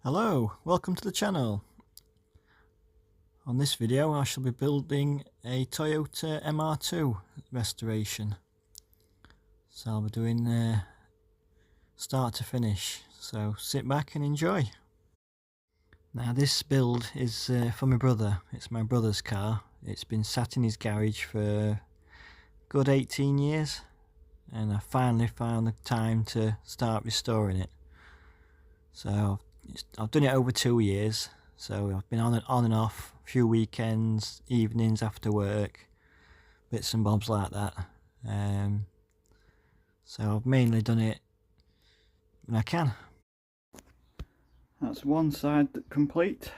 Hello, welcome to the channel. On this video I shall be building a Toyota MR2 restoration. So I'll be doing start to finish, so sit back and enjoy. Now this build is for my brother. It's my brother's car. It's been sat in his garage for a good 18 years and I finally found the time to start restoring it. So I've done it over 2 years, so I've been on and off, a few weekends, evenings after work, bits and bobs like that. So I've mainly done it when I can. That's one side complete.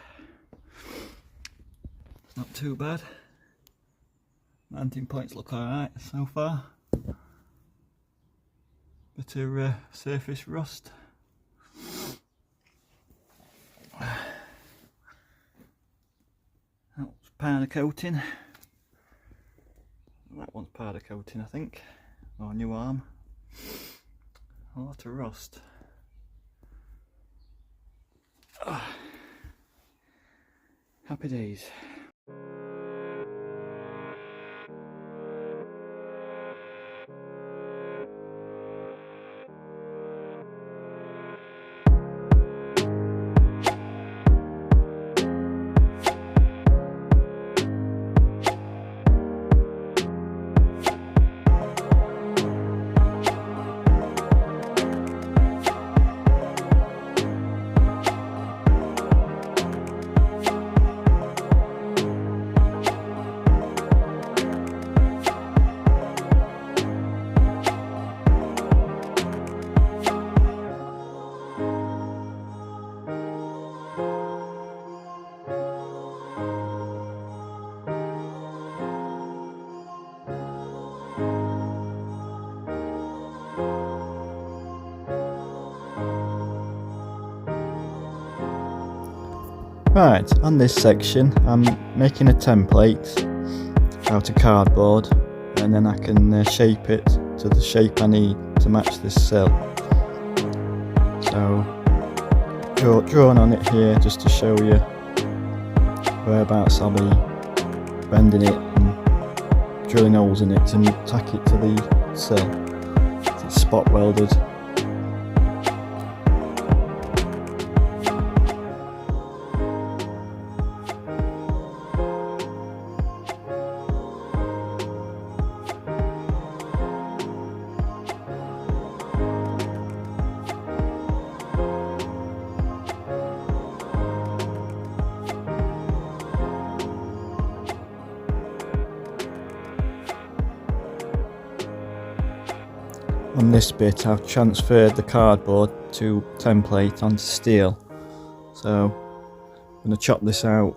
It's not too bad. Mounting points look alright so far. Bit of surface rust. That's powder coating. That one's powder coating, I think. Or new arm. A lot of rust. Happy days. Right, on this section I'm making a template out of cardboard and then I can shape it to the shape I need to match this sill. So drawn on it here just to show you whereabouts I'll be bending it and drilling holes in it to tack it to the sill. It's spot welded. On this bit I've transferred the cardboard to template onto steel, so I'm going to chop this out,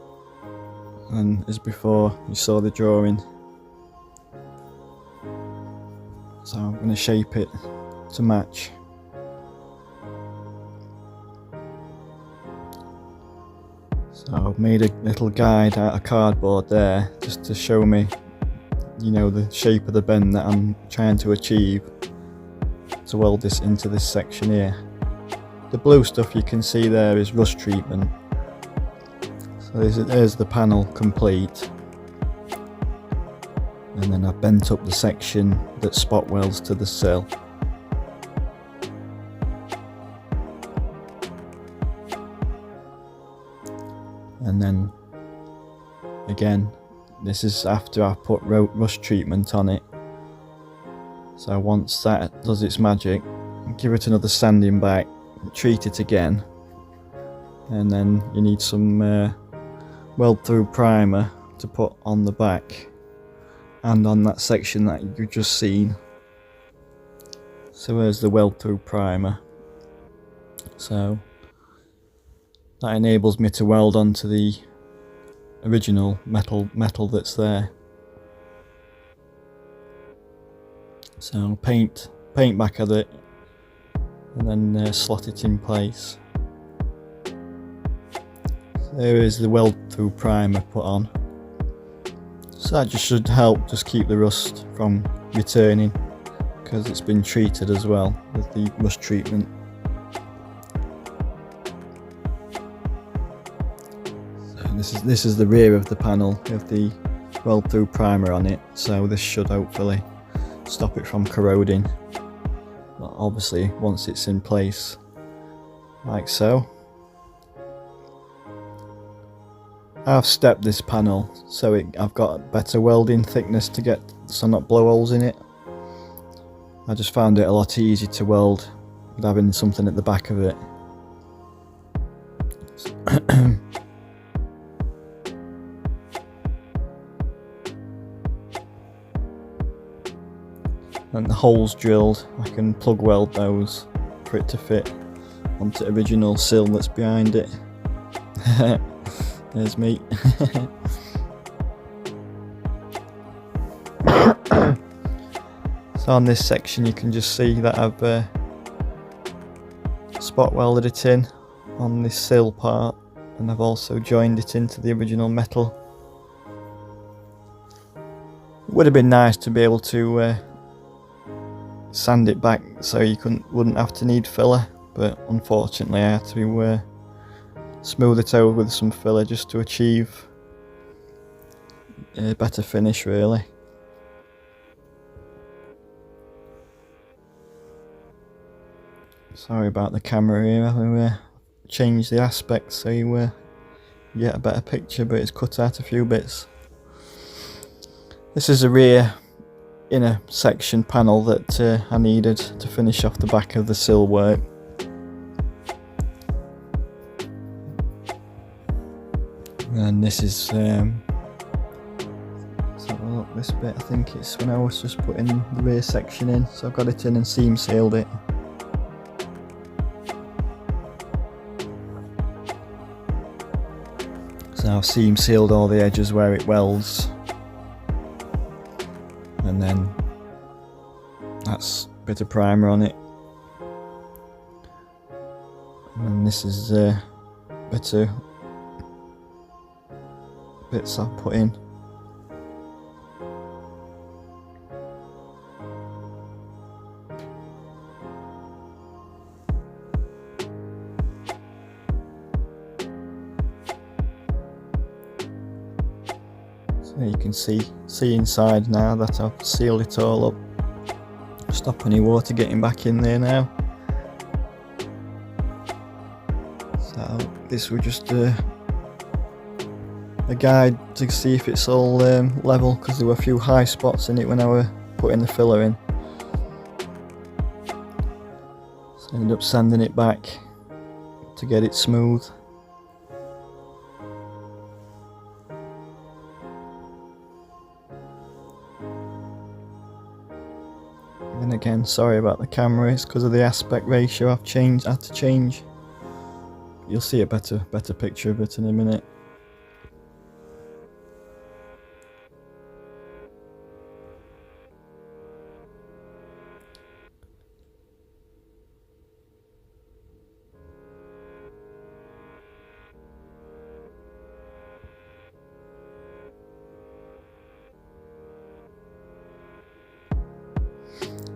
and as before you saw the drawing, so I'm going to shape it to match. So I've made a little guide out of cardboard there just to show me, you know, the shape of the bend that I'm trying to achieve to weld this into this section here. The blue stuff you can see there is rust treatment. So there's the panel complete, and then I bent up the section that spot welds to the sill. And then again, this is after I put rust treatment on it. So once that does its magic, give it another sanding back, treat it again, and then you need some weld through primer to put on the back and on that section that you've just seen. So there's the weld through primer. So that enables me to weld onto the original metal that's there. So paint back at it and then slot it in place. So there is the weld through primer put on. So that just should help just keep the rust from returning, because it's been treated as well with the rust treatment. This is the rear of the panel with the weld through primer on it, so this should hopefully stop it from corroding. But obviously once it's in place like so. I've stepped this panel so I've got better welding thickness to get so not blowholes in it. I just found it a lot easier to weld with having something at the back of it. And the holes drilled, I can plug weld those for it to fit onto the original sill that's behind it. There's me. So on this section you can just see that I've spot welded it in on this sill part, and I've also joined it into the original metal. It would have been nice to be able to sand it back so you wouldn't have to need filler, but unfortunately I had to smooth it over with some filler just to achieve a better finish really. Sorry about the camera here, I've changed the aspect so you get a better picture, but it's cut out a few bits. This is a rear inner section panel that I needed to finish off the back of the sill work. And this is let's have a look, this bit I think it's when I was just putting the rear section in, so I've got it in and seam sealed it. So I've seam sealed all the edges where it welds, and then that's a bit of primer on it, and this is a bit of bits I've put in. So you can see inside now that I've sealed it all up. Stop any water getting back in there now. So this was just a guide to see if it's all level, because there were a few high spots in it when I were putting the filler in. So I ended up sanding it back to get it smooth. And again, sorry about the camera, it's because of the aspect ratio I've had to change. You'll see a better picture of it in a minute.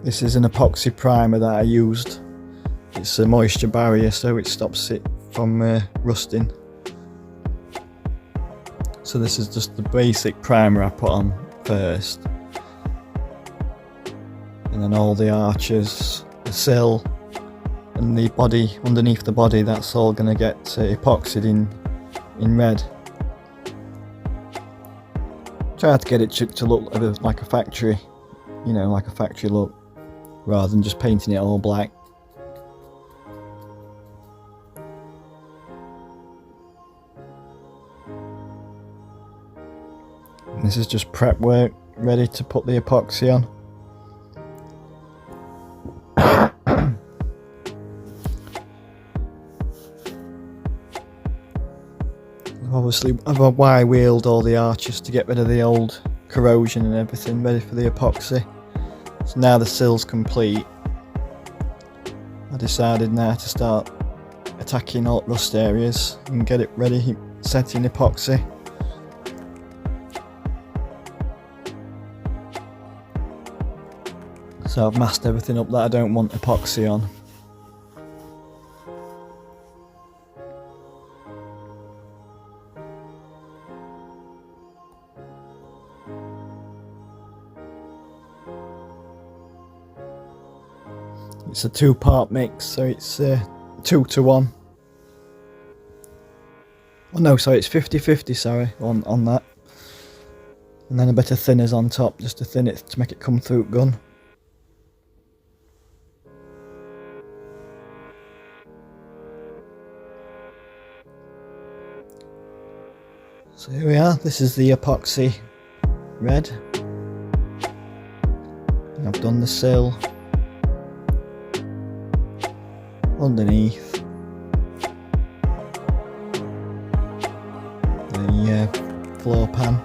This is an epoxy primer that I used. It's a moisture barrier, so it stops it from rusting. So this is just the basic primer I put on first, and then all the arches, the sill and the body underneath the body, that's all going to get epoxied in red. Try to get it to look a bit like a factory, you know, like a factory look, rather than just painting it all black. And this is just prep work, ready to put the epoxy on. Obviously I've Y-wheeled all the arches to get rid of the old corrosion and everything, ready for the epoxy. So now the sill's complete, I decided now to start attacking all rust areas and get it ready, set in epoxy. So I've masked everything up that I don't want epoxy on. It's a 2-part mix, so it's 2 to 1. Oh no, sorry, it's 50-50, sorry, on that. And then a bit of thinners on top, just to thin it, to make it come through gun. So here we are, this is the epoxy red. And I've done the sill underneath the floor pan,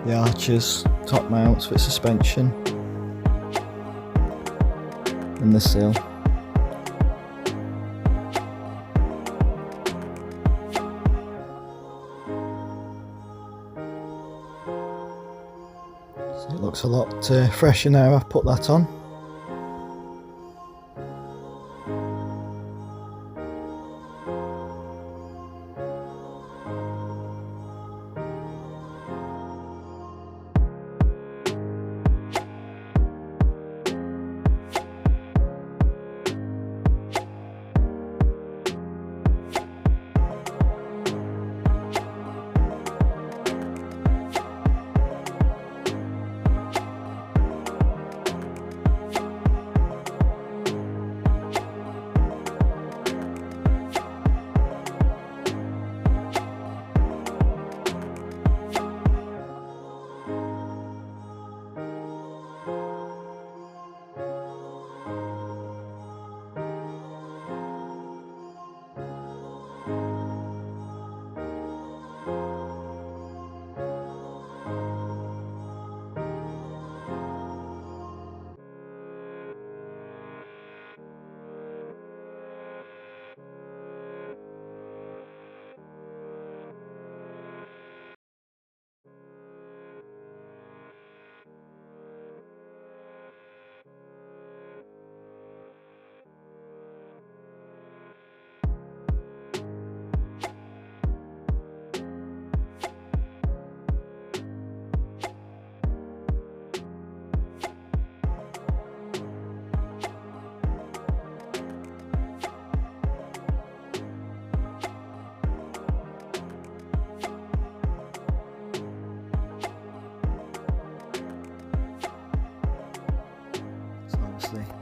the arches, top mounts for suspension, and the sill. So it looks a lot fresher now I've put that on.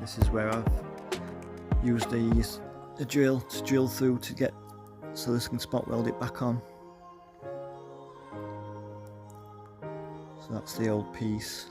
This is where I've used the drill to drill through to get so this can spot weld it back on. So that's the old piece.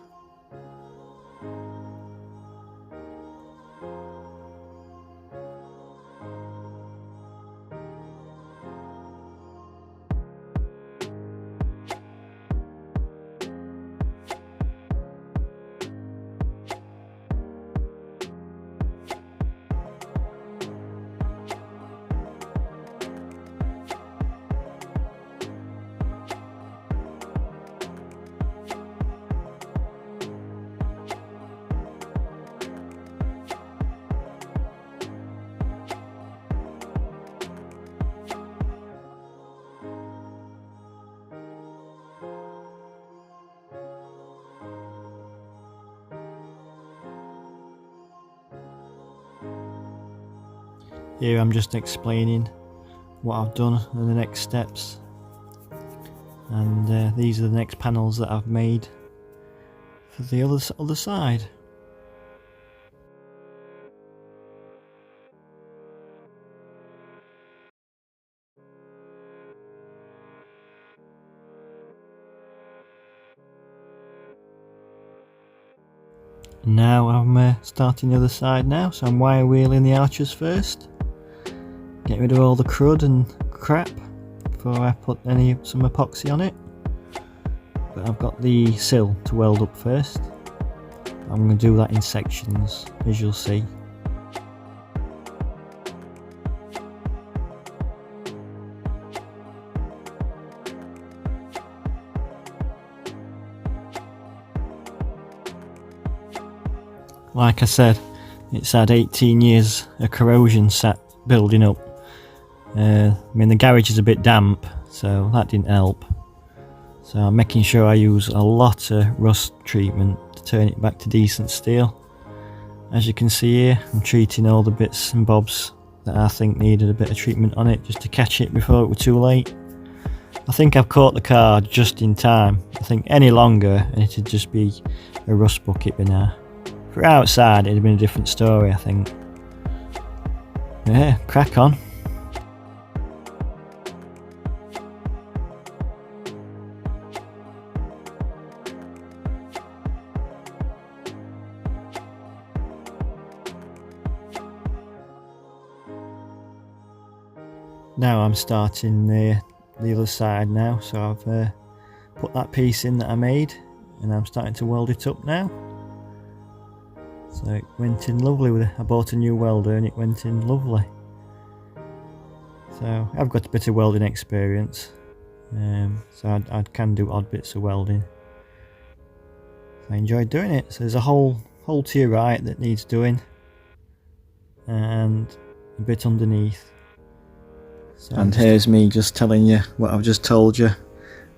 Here I'm just explaining what I've done and the next steps, and these are the next panels that I've made for the other side. Now I'm starting the other side now, so I'm wire wheeling the arches first. Get rid of all the crud and crap before I put some epoxy on it. But I've got the sill to weld up first. I'm going to do that in sections, as you'll see. Like I said, it's had 18 years of corrosion sat building up. I mean, the garage is a bit damp, so that didn't help. So I'm making sure I use a lot of rust treatment turn it back to decent steel. As you can see here, I'm treating all the bits and bobs that I think needed a bit of treatment on it, just to catch it before it was too late. I think I've caught the car just in time. I think any longer and it'd just be a rust bucket by now. For outside it'd have been a different story, I think. Yeah, crack on. Now I'm starting the other side now, so I've put that piece in that I made and I'm starting to weld it up now. So it went in lovely with it. I bought a new welder and it went in lovely. So I've got a bit of welding experience, so I can do odd bits of welding. I enjoyed doing it. So there's a hole to your right that needs doing and a bit underneath. So and here's me just telling you what I've just told you.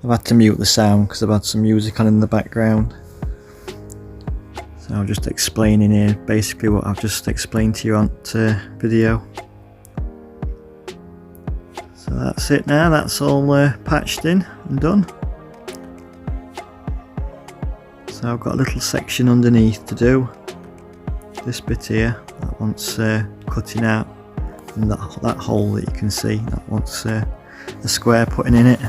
I've had to mute the sound because I've had some music on in the background. So I'm just explaining here basically what I've just explained to you on video. So that's it now, that's all patched in and done. So I've got a little section underneath to do. This bit here, that wants cutting out. And that hole that you can see, that wants a square putting in it.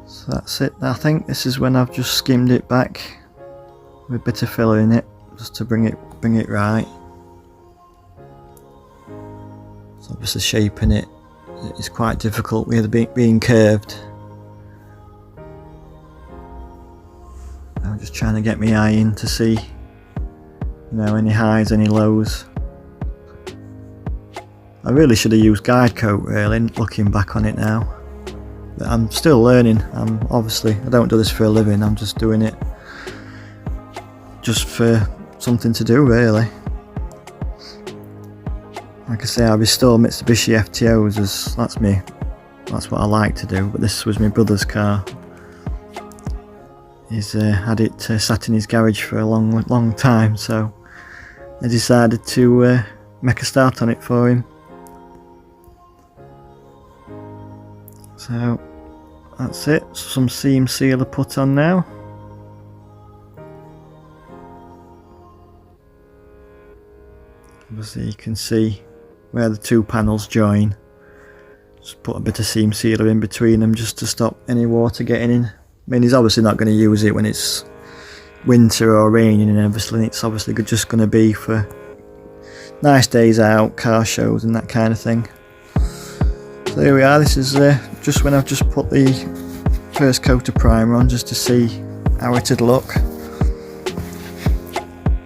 So that's it. I think this is when I've just skimmed it back with a bit of filler in it, just to bring it right. So obviously shaping it is quite difficult with it being curved. I'm just trying to get my eye in to see, you know, any highs, any lows. I really should have used guide coat really, looking back on it now. But I'm still learning. I don't do this for a living, I'm just doing it just for something to do really. Like I say, I restore Mitsubishi FTOs as that's what I like to do, but this was my brother's car. He's had it sat in his garage for a long time, so I decided to make a start on it for him. So that's it, some seam sealer put on now. Obviously you can see where the two panels join. Just put a bit of seam sealer in between them just to stop any water getting in. I mean, he's obviously not going to use it when it's winter or raining and everything. It's obviously just going to be for nice days out, car shows and that kind of thing. So here we are. This is just when I've just put the first coat of primer on, just to see how it'd look.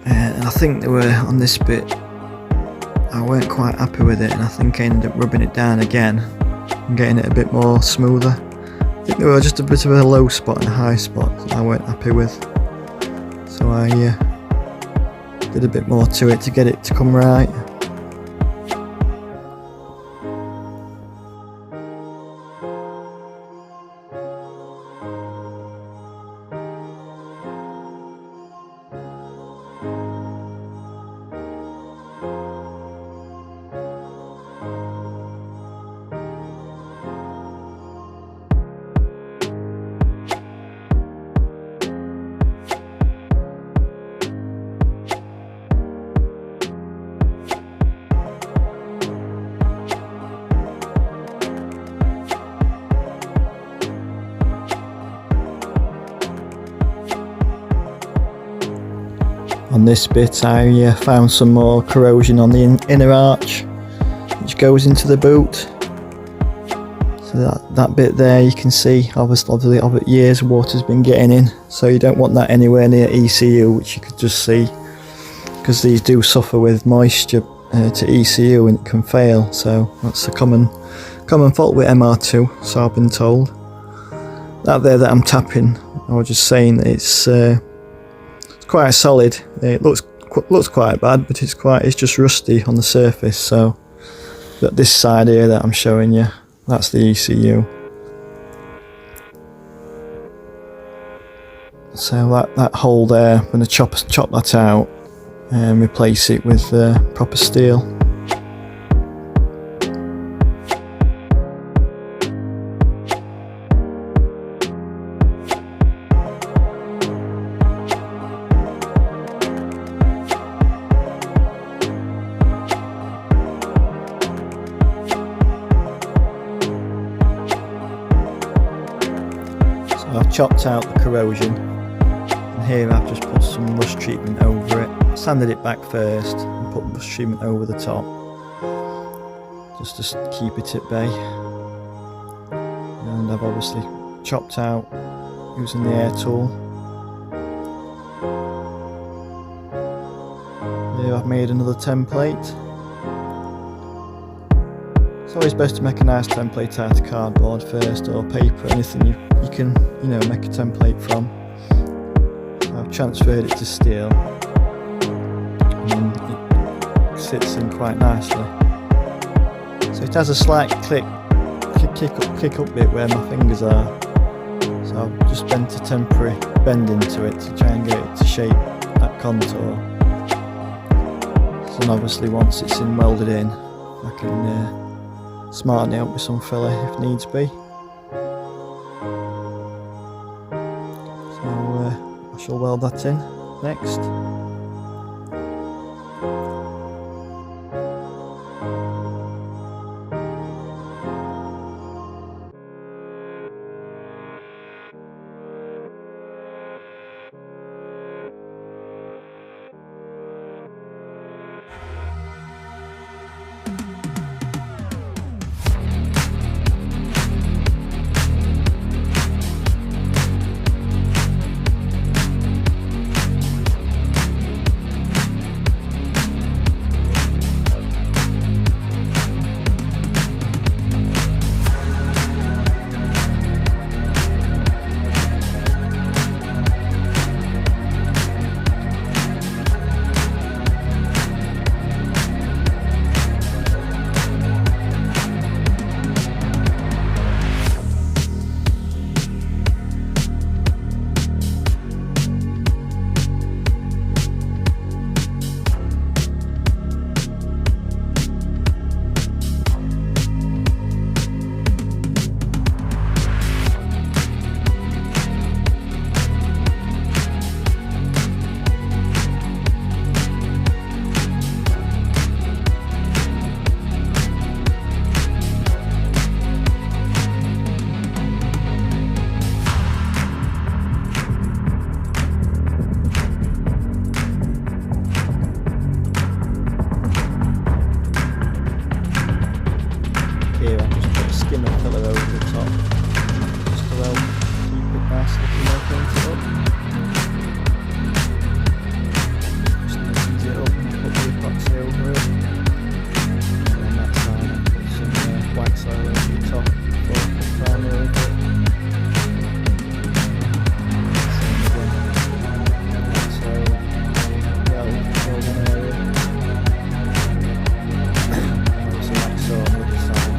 And I think they were on this bit, I weren't quite happy with it, and I think I ended up rubbing it down again and getting it a bit more smoother. I think there were just a bit of a low spot and a high spot that I weren't happy with, so I did a bit more to it to get it to come right. On this bit I found some more corrosion on the inner arch which goes into the boot. So that bit there you can see, obviously over years water's been getting in, so you don't want that anywhere near ECU, which you could just see, because these do suffer with moisture to ECU and it can fail. So that's a common fault with MR2, so I've been told. That there that I'm tapping, I was just saying that it's quite solid. It looks quite bad, but it's just rusty on the surface. So but this side here that I'm showing you, that's the ECU. So that hole there, I'm going to chop that out and replace it with proper steel. I've chopped out the corrosion, and here I've just put some rust treatment over it, sanded it back first and put rust treatment over the top just to keep it at bay. And I've obviously chopped out using the air tool. Here I've made another template. It's always best to make a nice template out of cardboard first, or paper, anything you can, make a template from. So I've transferred it to steel, and it sits in quite nicely. So it has a slight kick up bit where my fingers are. So I've just bent a temporary bend into it to try and get it to shape that contour. So then obviously once it's welded in, I can smarten it up with some filler if needs be. So I shall weld that in next. Here I just put a skim of filler over the top, just to help keep it nice looking when I paint it up. Just neatens it up and put the epoxy over it. And on that side I put some white soil over the top before I put primer over it. Same again, white soil, golden area. Obviously like so on the other side.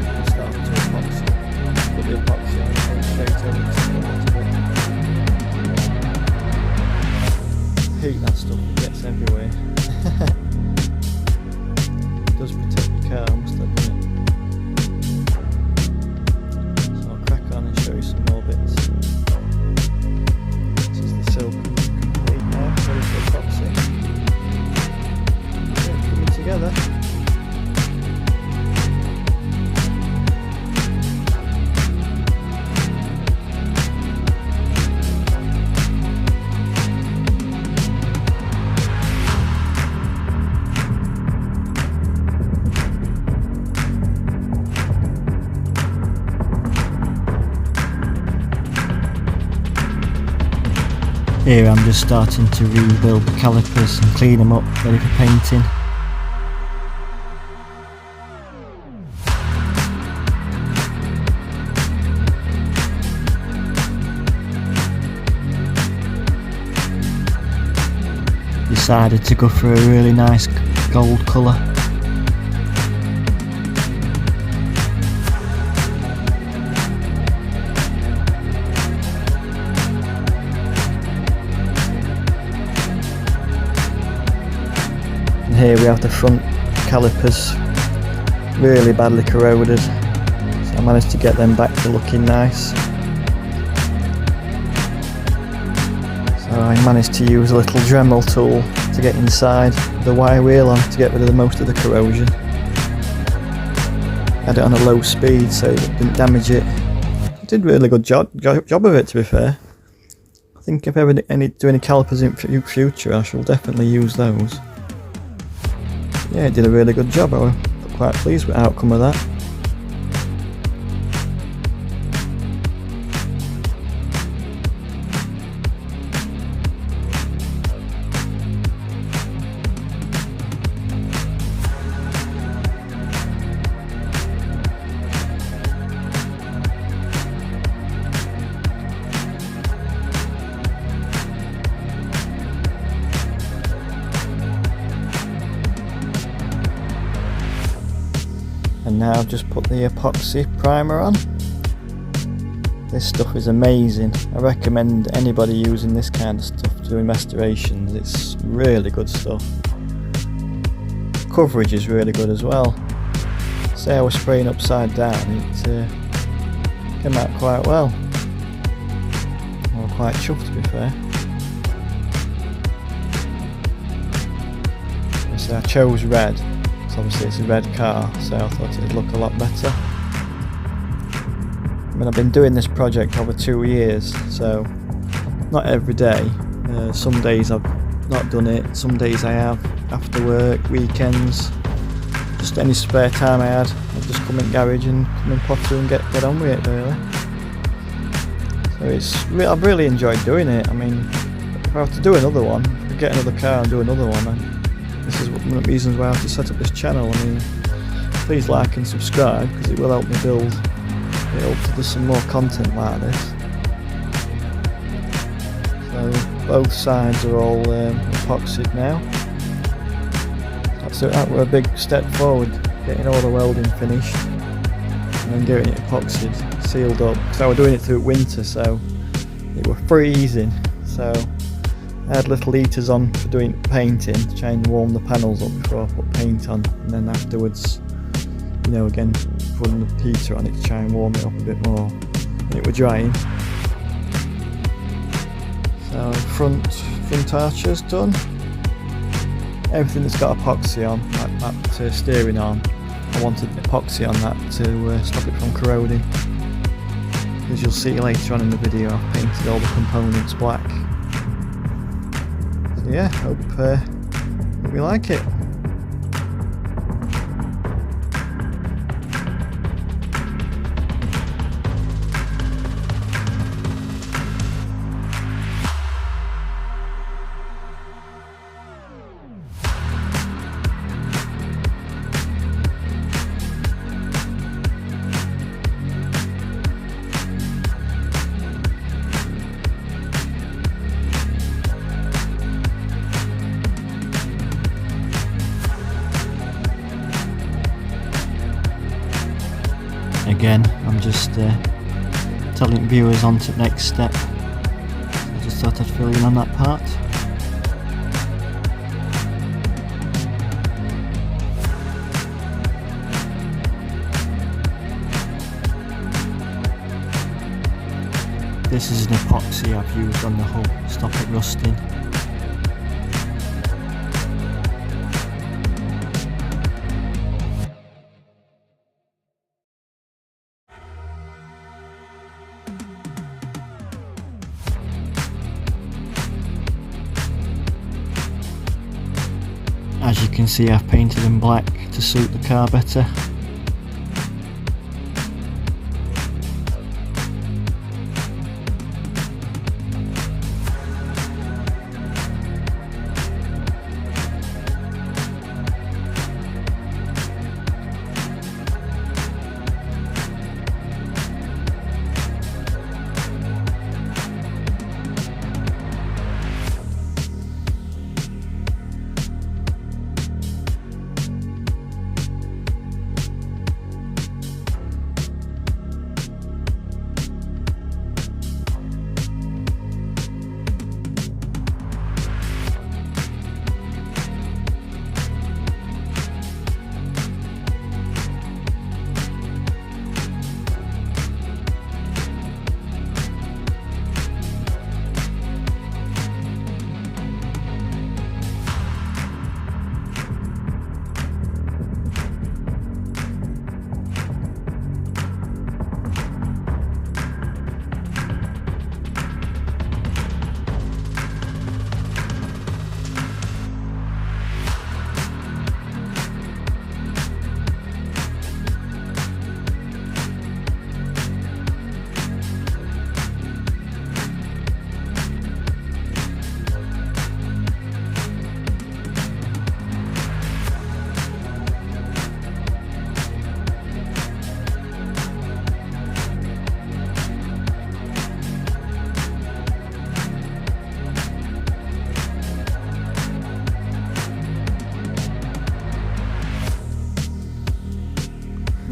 Put the epoxy on straight over the steel. Hate that stuff, it gets everywhere. It does protect your car, I must admit. So I'll crack on and show you some more bits. This is the silk complete now, ready for epoxy. Yeah, put it together. Here I'm just starting to rebuild the calipers and clean them up, ready for painting. Decided to go for a really nice gold colour. And here we have the front calipers really badly corroded, so I managed to get them back to looking nice. So I managed to use a little Dremel tool to get inside the wire wheel on to get rid of the most of the corrosion. Had it on a low speed so it didn't damage it. It did a really good job of it, to be fair. I think if ever do any calipers in future, I shall definitely use those. Yeah, it did a really good job. I was quite pleased with the outcome of that. And now I've just put the epoxy primer on. This stuff is amazing. I recommend anybody using this kind of stuff doing restorations. It's really good stuff. Coverage is really good as well. Say I was spraying upside down, it came out quite well. I was quite chuffed, to be fair. So I chose red. Obviously it's a red car, so I thought it'd look a lot better. I mean, I've been doing this project over 2 years, so not every day. Some days I've not done it, some days I have, after work, weekends, just any spare time I had, I'd just come in the garage and come in potter and get on with it, really. So I've really enjoyed doing it. I mean, if I have to do another one, get another car and do another one, this is one of the reasons why I have to set up this channel. I mean, please like and subscribe because it will help me build it up to do some more content like this. So both sides are all epoxied now. So that were a big step forward, getting all the welding finished and then getting it epoxied, sealed up. Because I was doing it through winter, so it was freezing. So I had little heaters on for doing painting to try and warm the panels up before I put paint on, and then afterwards, you know, again putting the heater on it to try and warm it up a bit more. And it was drying. So front archer's done. Everything that's got epoxy on, like that steering arm, I wanted epoxy on that to stop it from corroding. As you'll see later on in the video, I've painted all the components black. So yeah, hope you like it. Again, I'm just telling viewers on to the next step. I just thought I'd fill in on that part. This is an epoxy I've used on the hull to stop it rusting. As you can see, I've painted them black to suit the car better.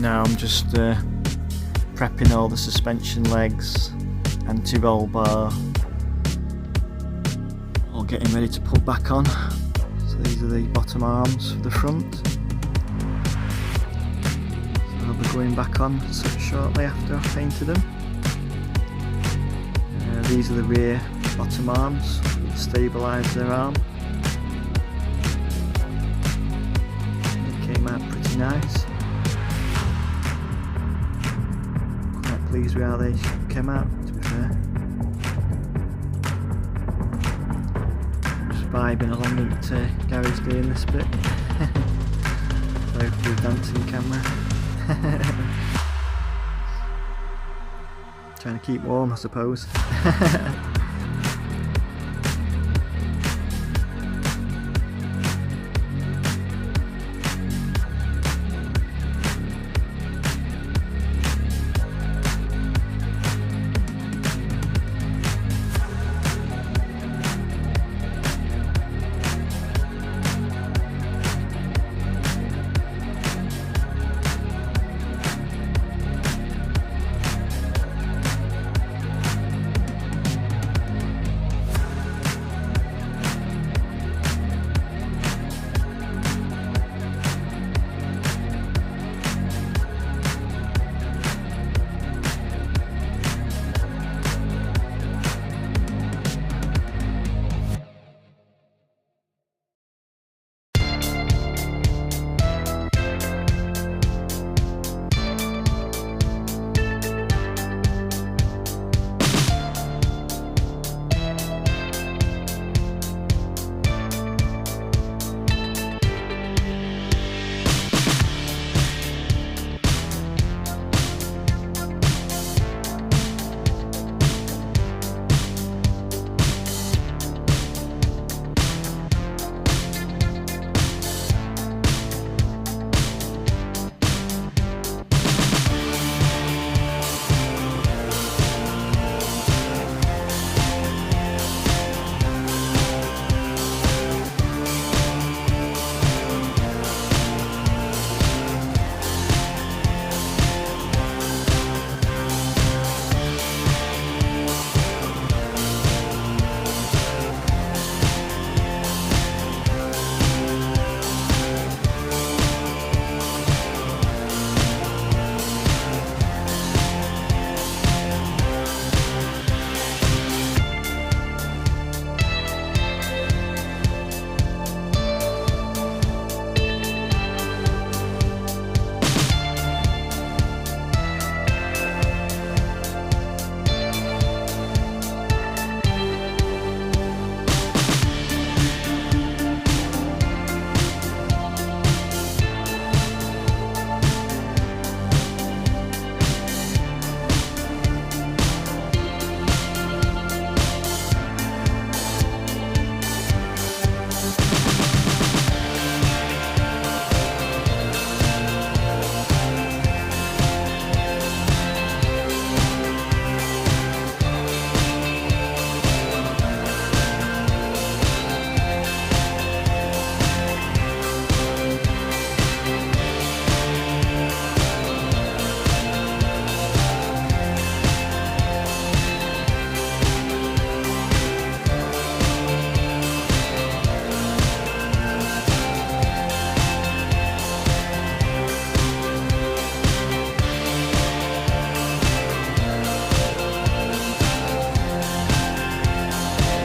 Now I'm just prepping all the suspension legs, anti-roll bar, all getting ready to put back on. So these are the bottom arms for the front. So I'll be going back on shortly after I've painted them. These are the rear bottom arms, stabilise their arm. They came out pretty nice. Quite pleased with how they came out, to be fair. Just vibing along at Gary's doing this bit. Hopefully dancing camera. Trying to keep warm, I suppose.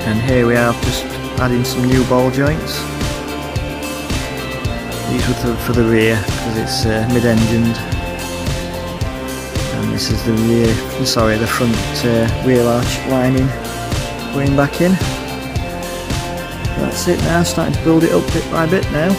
And here we are, just adding some new ball joints. These were for the rear because it's mid-engined, and this is the the front wheel arch lining going back in. That's it now, starting to build it up bit by bit now.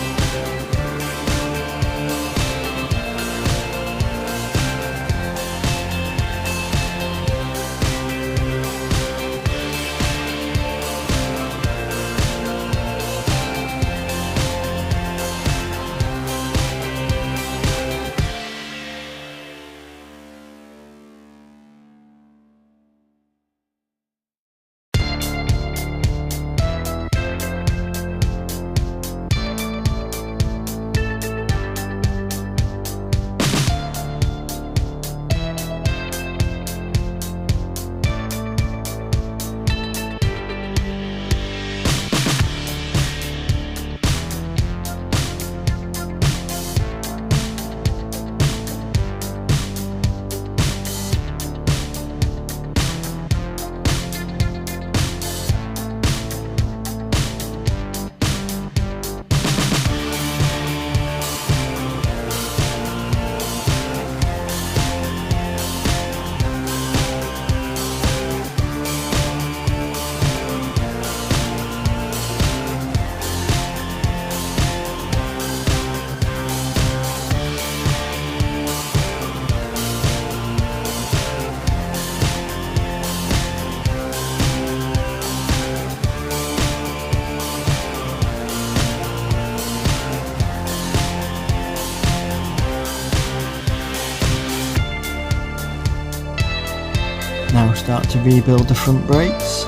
start to rebuild the front brakes,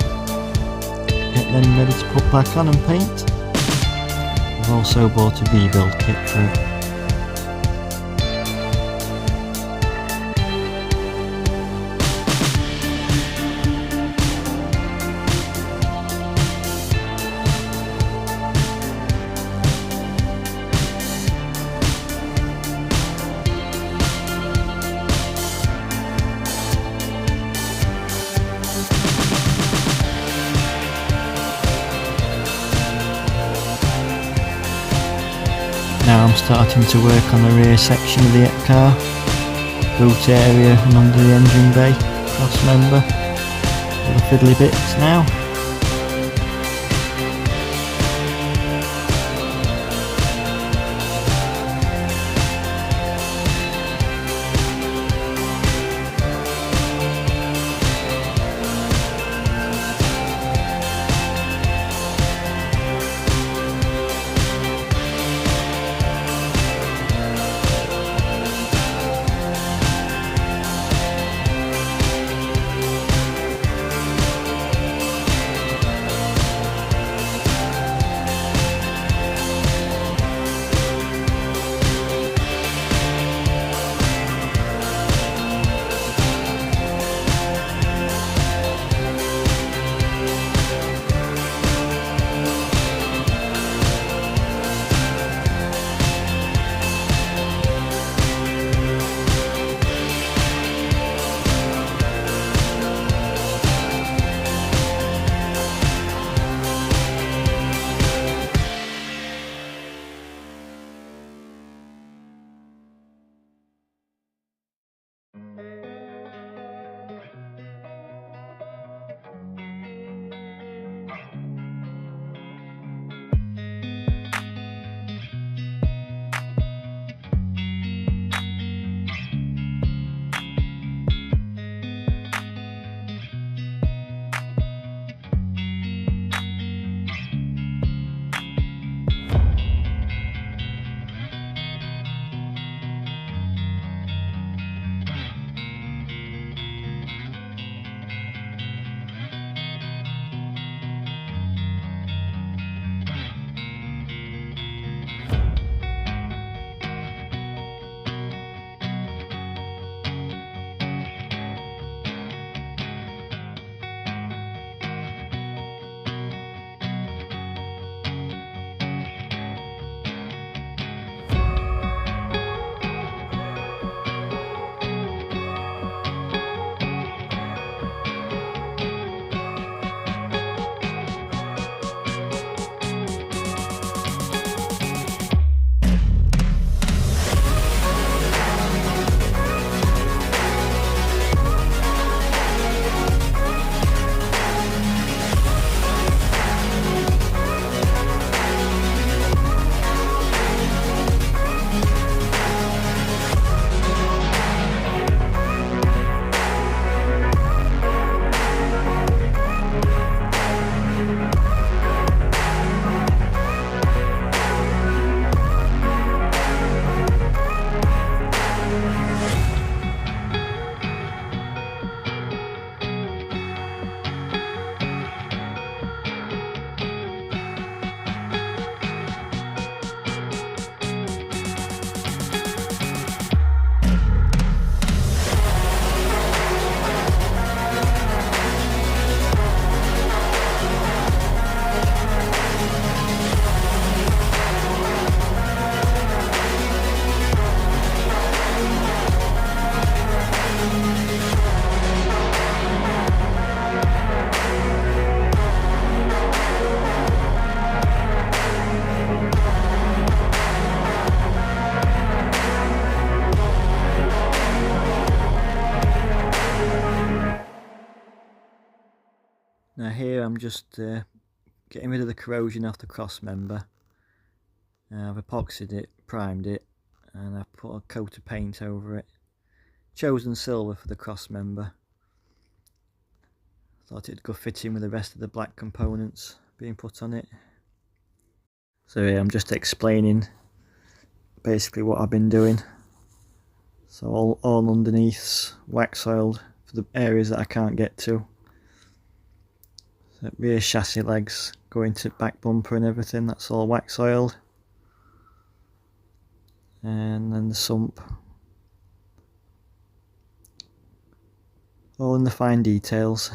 get them ready to put back on and paint. I've also bought a rebuild kit for it. Now I'm starting to work on the rear section of the car, boot area and under the engine bay, cross member, all the fiddly bits now. Now here I'm just getting rid of the corrosion off the cross member. I've epoxied it, primed it, and I've put a coat of paint over it. Chosen silver for the cross member. Thought it'd go fit in with the rest of the black components being put on it. So yeah, I'm just explaining basically what I've been doing. So all underneath's wax oiled, for the areas that I can't get to. So rear chassis legs going to back bumper and everything, that's all wax oiled. And then the sump, all in the fine details.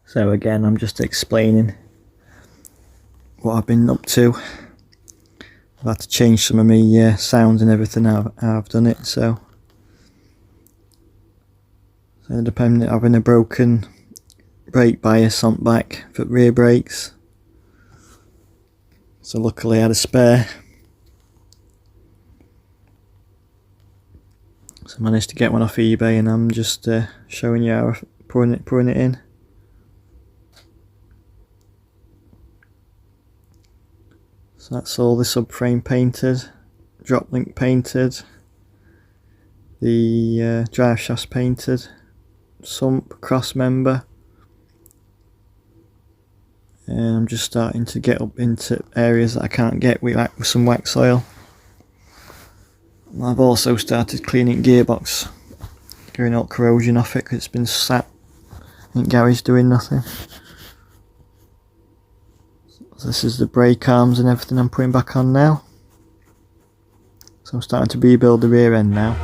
So again, I'm just explaining what I've been up to. I've had to change some of my sounds and everything how I've done it. So depending, having a broken brake bias on back for rear brakes. So luckily I had a spare. So I managed to get one off eBay, and I'm just showing you how I'm pouring it in. So that's all the subframe painted, drop link painted, the drive shafts painted, sump, cross member, and I'm just starting to get up into areas that I can't get with some wax oil. And I've also started cleaning gearbox, getting all corrosion off it because it's been sat in garage doing nothing. This is the brake arms and everything I'm putting back on now. So I'm starting to rebuild the rear end now.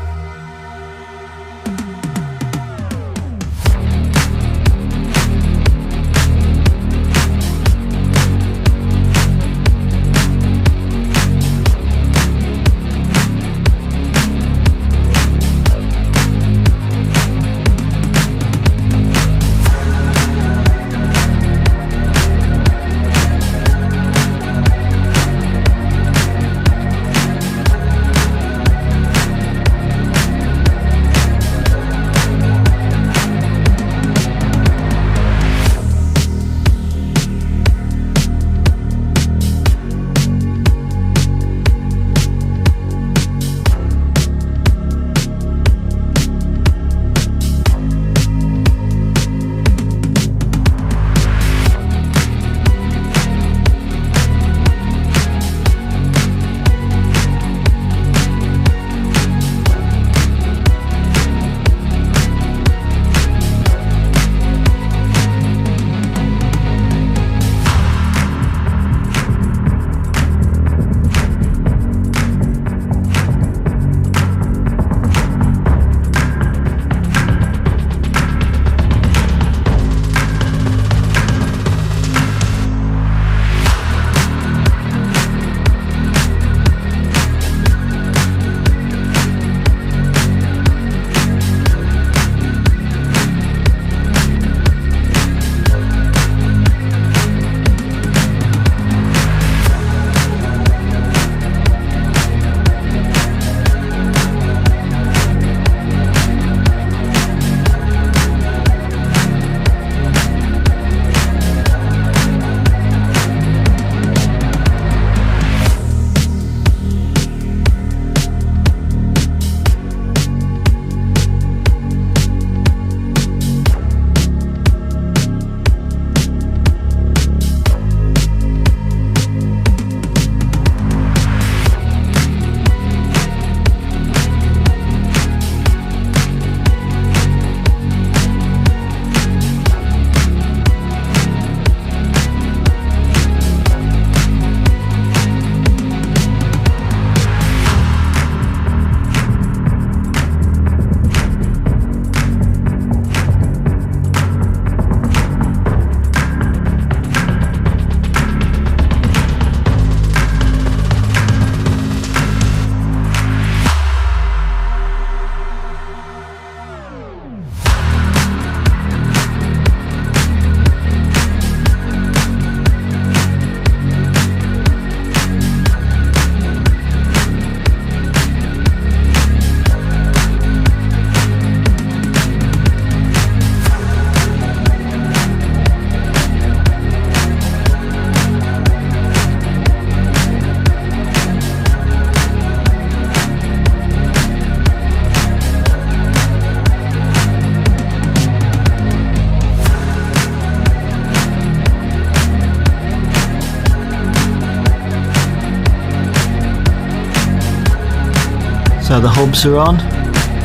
So the hubs are on,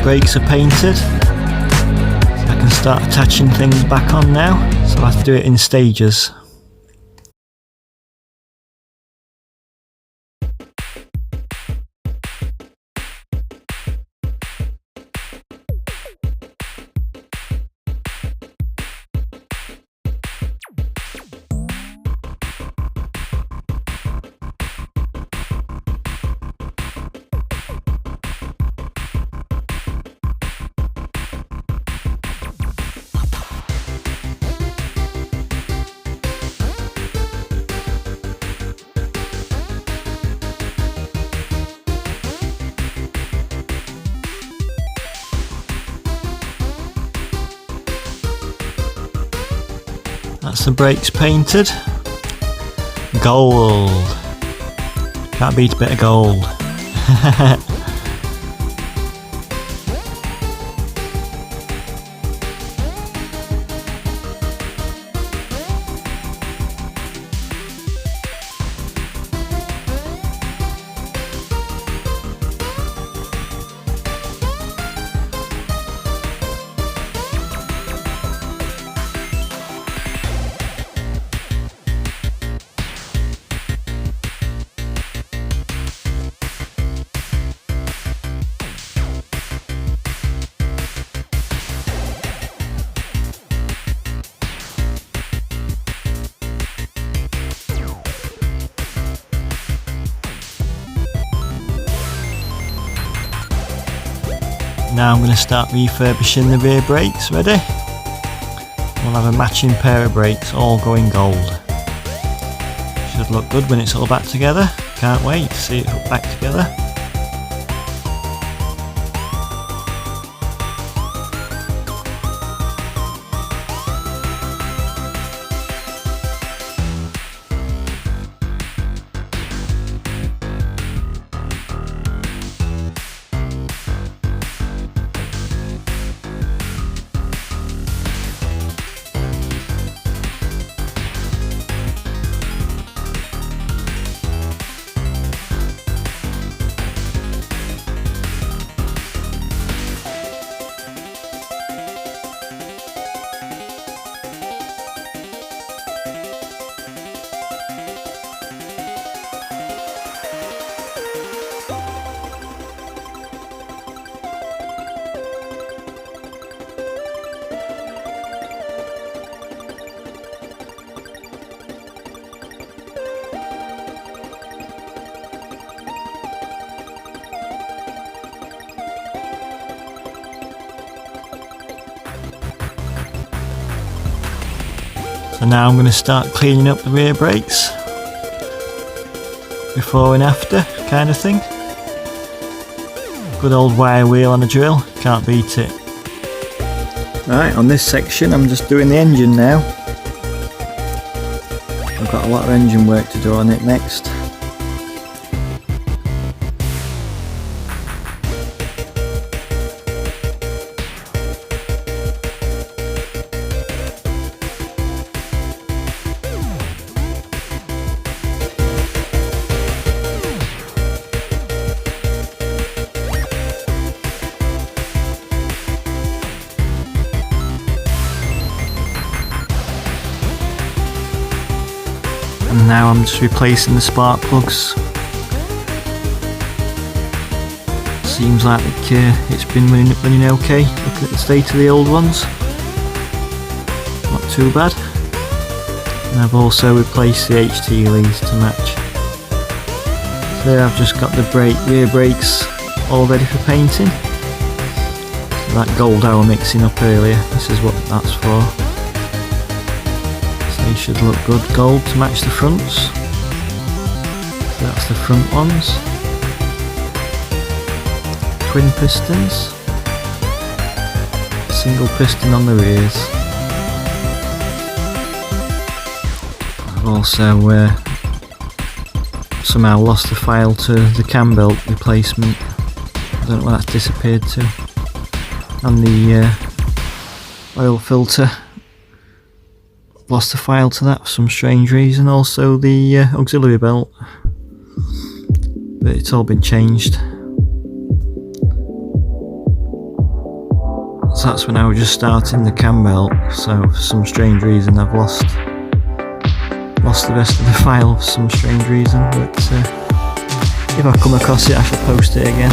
brakes are painted. So I can start attaching things back on now. So I have to do it in stages. That's the brakes painted. Gold. Can't beat a bit of gold. Now I'm going to start refurbishing the rear brakes. Ready? We'll have a matching pair of brakes, all going gold. Should look good when it's all back together. Can't wait to see it put back together. So now I'm going to start cleaning up the rear brakes, before and after kind of thing. Good old wire wheel on a drill, can't beat it. Right, on this section I'm just doing the engine now. I've got a lot of engine work to do on it next. And now I'm just replacing the spark plugs. Seems like it's been running okay. Look at the state of the old ones. Not too bad. And I've also replaced the HT leads to match. So there I've just got the rear brakes all ready for painting. So that gold I was mixing up earlier, this is what that's for. They should look good gold to match the fronts. So that's the front ones. Twin pistons. Single piston on the rears. I've also somehow lost the file to the cam belt replacement. I don't know where that's disappeared to. And the oil filter. Lost the file to that for some strange reason. Also the auxiliary belt, but it's all been changed. So that's when I was just starting the cam belt, so for some strange reason I've lost the rest of the file for some strange reason, but if I come across it I shall post it again.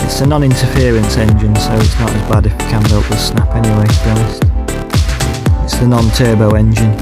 It's a non-interference engine, so it's not as bad if the cam belt does snap anyway, to be honest. It's the non-turbo engine.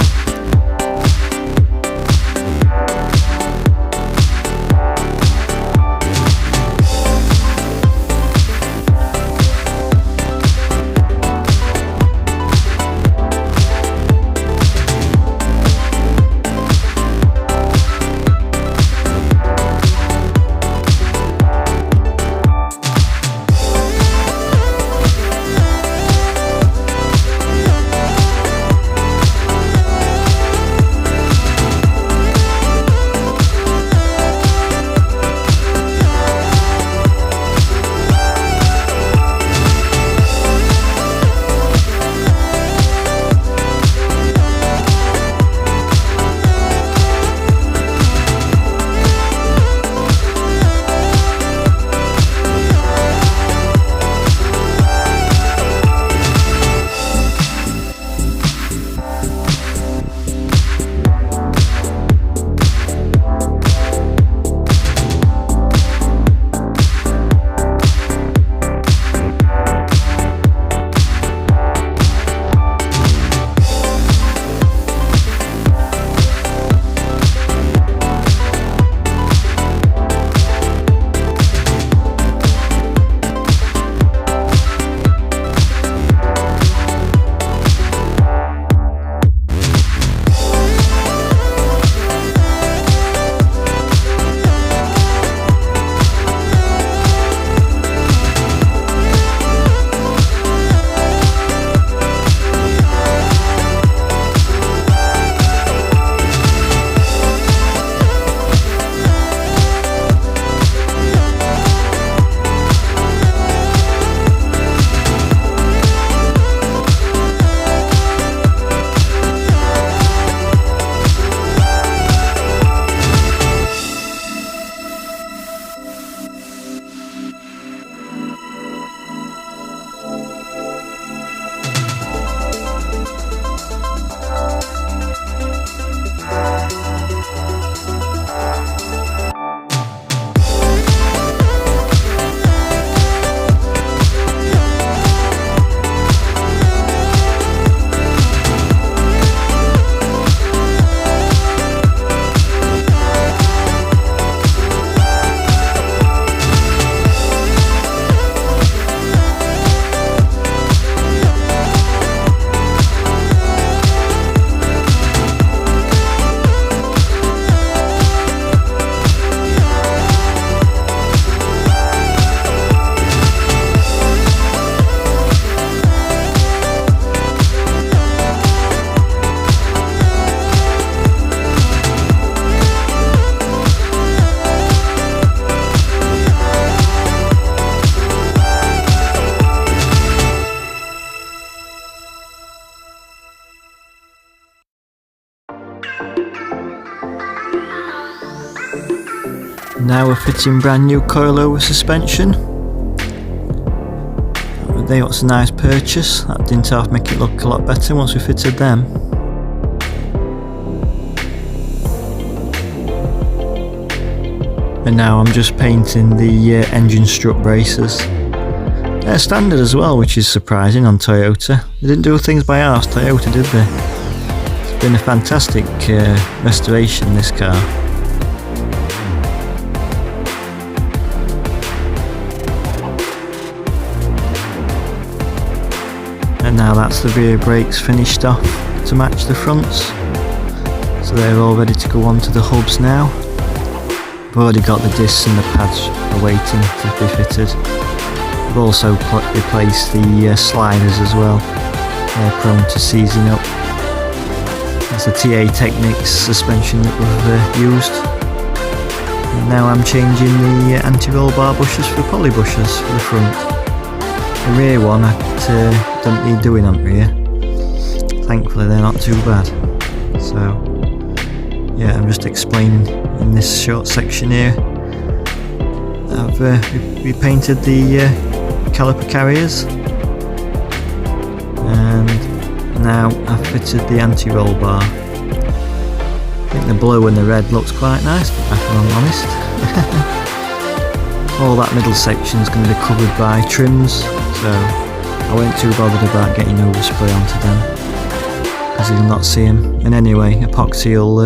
Now we're fitting brand new coilover suspension. They was a nice purchase. That didn't half make it look a lot better once we fitted them. And now I'm just painting the engine strut braces. They're standard as well, which is surprising on Toyota. They didn't do things by half, Toyota, did they? It's been a fantastic restoration, this car. And now that's the rear brakes finished off to match the fronts. So they're all ready to go onto the hubs now. I've already got the discs and the pads awaiting to be fitted. I've also replaced the sliders as well. They're prone to seizing up. It's the TA Technics suspension that we've used. And now I'm changing the anti-roll bar bushers for poly bushers for the front. The rear one I don't need doing on rear. Thankfully they're not too bad. So yeah, I'm just explaining in this short section here. I've repainted the caliper carriers. Now I've fitted the anti-roll bar. I think the blue and the red looks quite nice, if I'm honest. All that middle section is going to be covered by trims, so I wasn't too bothered about getting overspray onto them, because you'll not see them. And anyway, epoxy will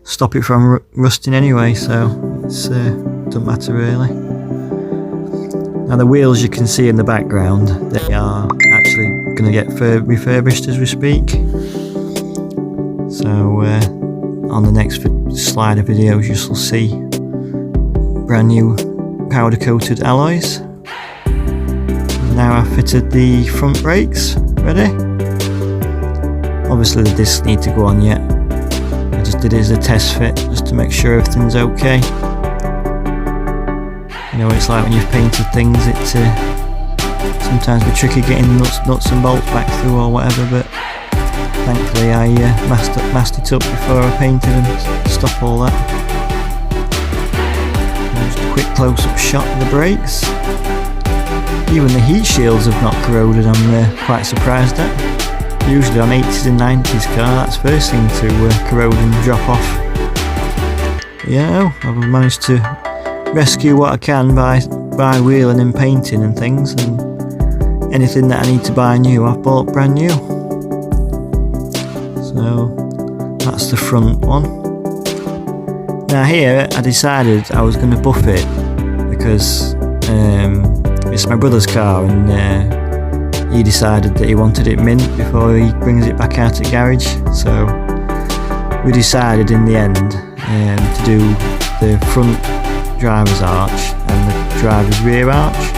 stop it from rusting anyway, so it doesn't matter really. Now the wheels you can see in the background, they are actually going to get refurbished as we speak. So on the next slide of videos you shall see brand new powder coated alloys. Now I've fitted the front brakes, ready. Obviously the discs need to go on yet. I just did it as a test fit just to make sure everything's okay. You know, it's like when you've painted things, it's sometimes be tricky getting nuts and bolts back through or whatever, but thankfully I masked it up before I painted and stopped all that. And just a quick close-up shot of the brakes. Even the heat shields have not corroded, I'm quite surprised at. Usually on 80s and 90s car, that's the first thing to corrode and drop off. But yeah, I've managed to rescue what I can by wheeling and painting and things, and anything that I need to buy new I've bought brand new. So that's the front one. Now here I decided I was going to buff it because it's my brother's car, and he decided that he wanted it mint before he brings it back out at garage, so we decided in the end to do the front driver's arch and the driver's rear arch.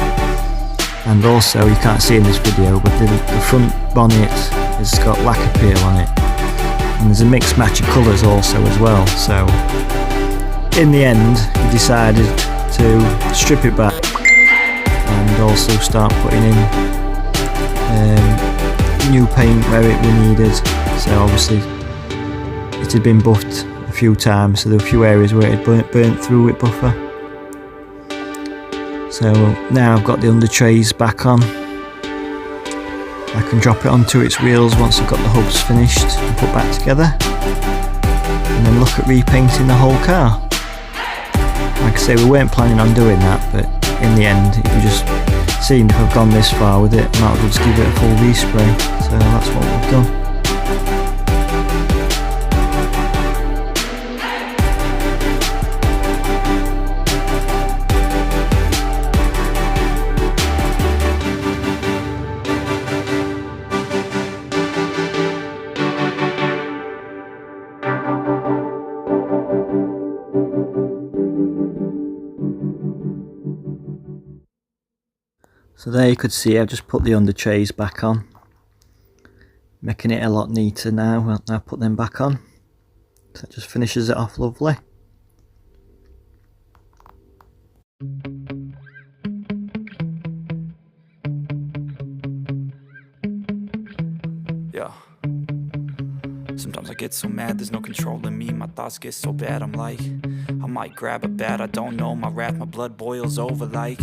And also, you can't see in this video, but the front bonnet has got lacquer peel on it, and there's a mixed match of colours also as well. So in the end we decided to strip it back and also start putting in new paint where we needed. So obviously it had been buffed a few times, so there were a few areas where it had burnt through with buffer. So now I've got the under trays back on. I can drop it onto its wheels once I've got the hubs finished and put back together, and then look at repainting the whole car. Like I say, we weren't planning on doing that, but in the end you just seen if I've gone this far with it, I might as well just give it a full respray. So that's what we've done. So there you could see I've just put the under trays back on, making it a lot neater now. Well, now put them back on, so it just finishes it off lovely. Yeah. Sometimes I get so mad, there's no controlling me. My thoughts get so bad, I'm like, I might grab a bat, I don't know. My wrath, my blood boils over like,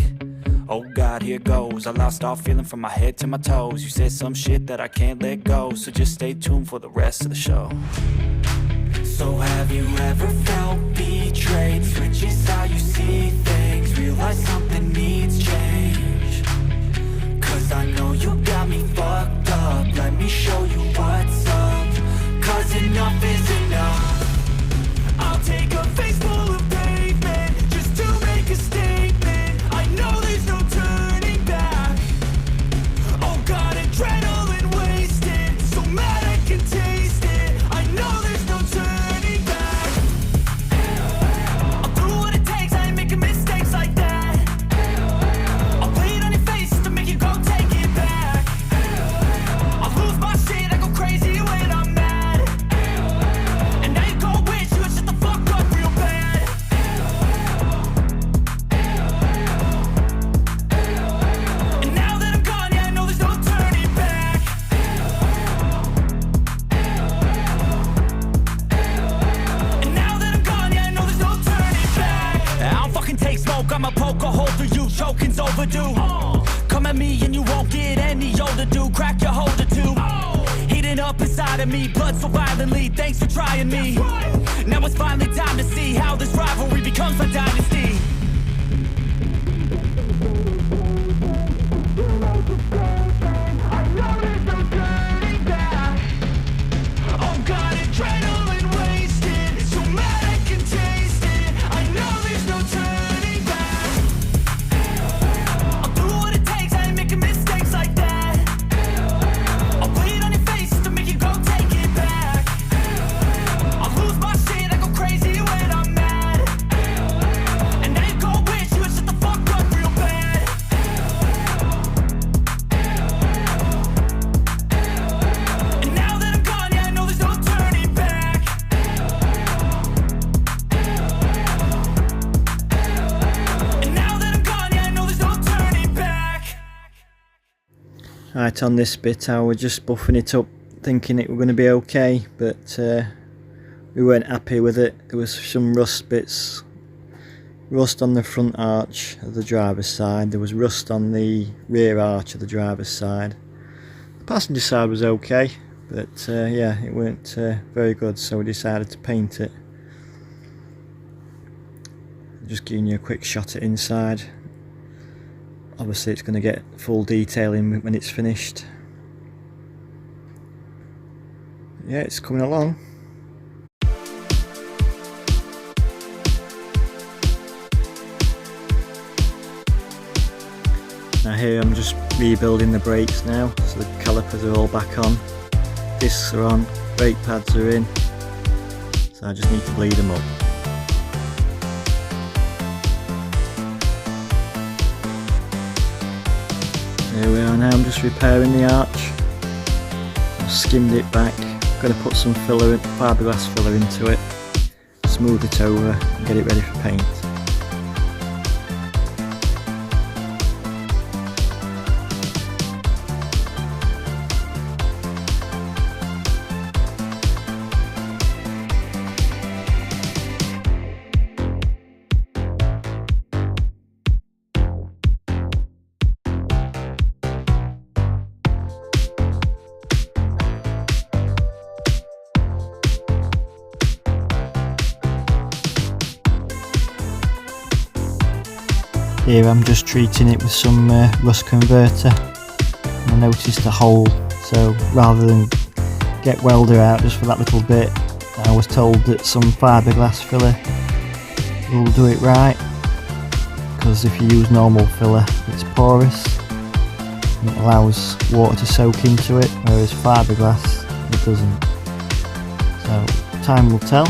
oh God, here goes. I lost all feeling from my head to my toes. You said some shit that I can't let go, so just stay tuned for the rest of the show. So have you ever felt betrayed? Switches how you see things, realize something needs change. Cause I know you got me fucked up, let me show you what's up. Cause enough is enough. I'll take a face full of pavement just to make a statement. I know there's no turning back. Oh God, adrenaline wasted, so mad I can taste it. I know there's no turning back. I'll do what it takes, I ain't making mistakes like that. I'll play it on your face just to make you go take it back. I'll lose my shit, I go crazy when I'm mad. And now you go wish you would shut the fuck up real bad. And now that I'm gone, yeah, I know there's no turning back. And now that I'm gone, yeah, I know there's no turning back. I don't fucking take smoke, I'ma poke a hole through you, choking's overdue. Come at me and you won't get any older, dude, crack your holder too. He inside of me, blood so violently, thanks for trying me. Now it's finally time to see how this rivalry becomes a dynasty. Right, on this bit I was just buffing it up thinking it were going to be okay, but we weren't happy with it. There was some rust bits, rust on the front arch of the driver's side, there was rust on the rear arch of the driver's side. The passenger side was okay, but yeah, it weren't very good, so we decided to paint it. Just giving you a quick shot at inside. Obviously it's going to get full detailing when it's finished. Yeah, it's coming along. Now here I'm just rebuilding the brakes now, so the calipers are all back on, discs are on, brake pads are in, so I just need to bleed them up. There we are now, I'm just repairing the arch. I've skimmed it back, going to put some filler, fiberglass filler into it, smooth it over and get it ready for paint. Here I'm just treating it with some rust converter. I noticed a hole, so rather than get welder out just for that little bit, I was told that some fiberglass filler will do it right, because if you use normal filler it's porous and it allows water to soak into it, whereas fiberglass it doesn't. So time will tell.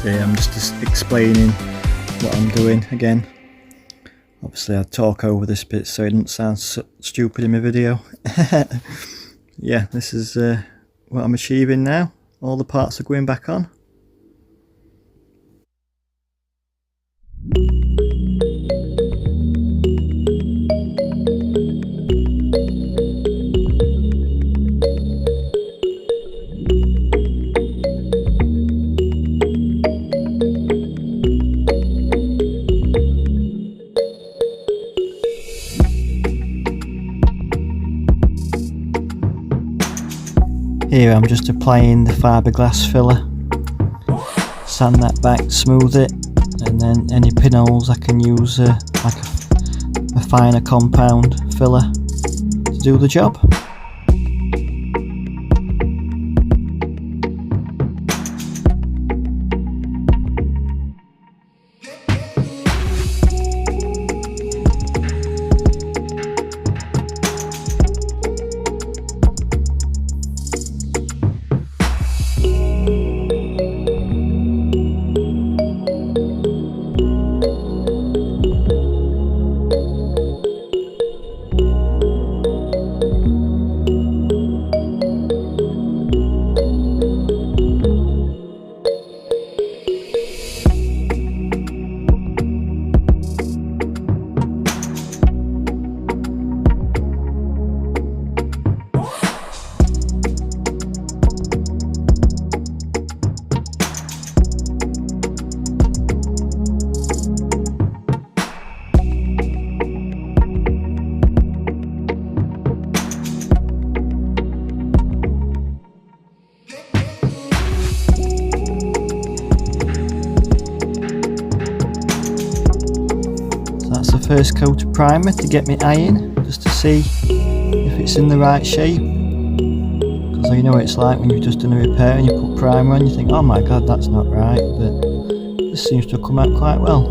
I'm just explaining what I'm doing again. Obviously I talk over this bit so it doesn't sound so stupid in my video. Yeah, this is what I'm achieving now. All the parts are going back on. Here I'm just applying the fiberglass filler, sand that back, smooth it, and then any pinholes I can use like a finer compound filler to do the job. first coat of primer to get my eye in, just to see if it's in the right shape. Because you know what it's like when you've just done a repair and you put primer on, you think, oh my god, that's not right, but this seems to have come out quite well.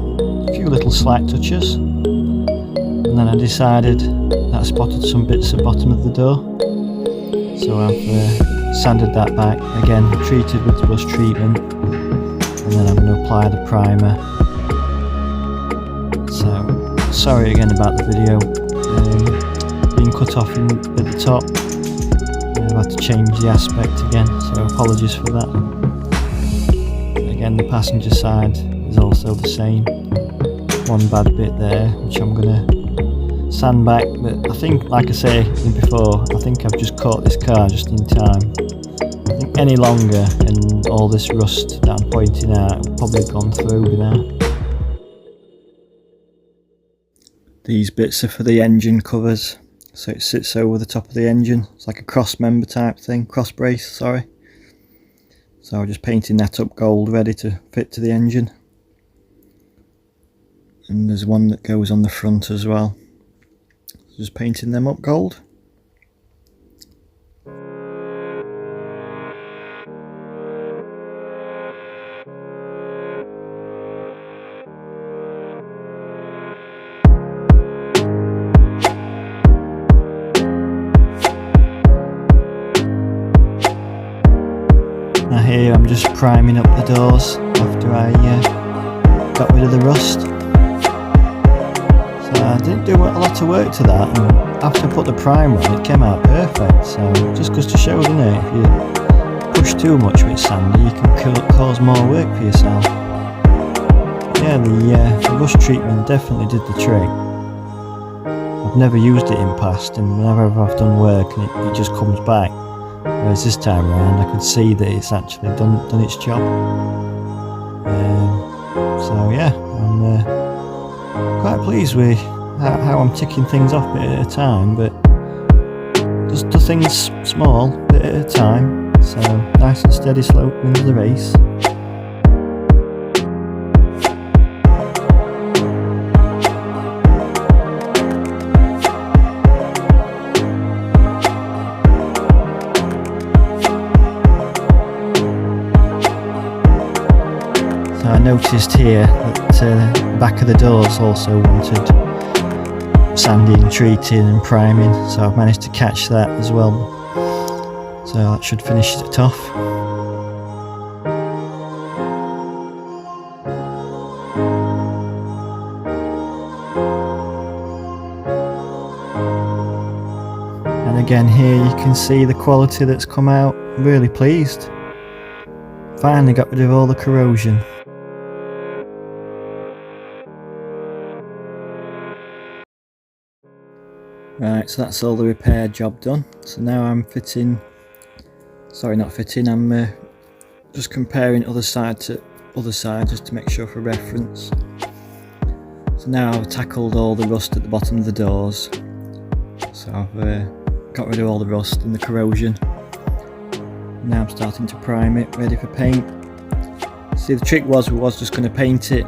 A few little slight touches, and then I decided that I spotted some bits at the bottom of the door, so I've sanded that back, again treated with the rust treatment, and then I'm going to apply the primer. So sorry again about the video being cut off at the top. I've had to change the aspect again, so apologies for that. Again, the passenger side is also the same. One bad bit there, which I'm going to sand back, but I think, like I say before, I think I've just caught this car just in time. I think any longer and all this rust that I'm pointing out would probably have gone through by now. These bits are for the engine covers, so it sits over the top of the engine. It's like a cross member type thing, cross brace, sorry. So I'm just painting that up gold, ready to fit to the engine. And there's one that goes on the front as well. Just painting them up gold. Now here I'm just priming up the doors after I got rid of the rust. So I didn't do a lot of work to that, and after I put the primer on it came out perfect. So just goes to show, doesn't it, if you push too much with sander you can cause more work for yourself. Yeah, the rust treatment definitely did the trick. I've never used it in the past, and whenever I've done work and it just comes back. Whereas this time around I could see that it's actually done its job. So yeah, I'm quite pleased with how I'm ticking things off bit at a time, but just the things small bit at a time, so nice and steady slope wins the race. I noticed here that the back of the doors also wanted sanding, treating and priming, so I've managed to catch that as well, so that should finish it off. And again here you can see the quality that's come out. Really pleased. Finally got rid of all the corrosion. Right, so that's all the repair job done. So now I'm I'm just comparing other side to other side just to make sure for reference. So now I've tackled all the rust at the bottom of the doors. So I've got rid of all the rust and the corrosion. Now I'm starting to prime it, ready for paint. See, the trick was we was just going to paint it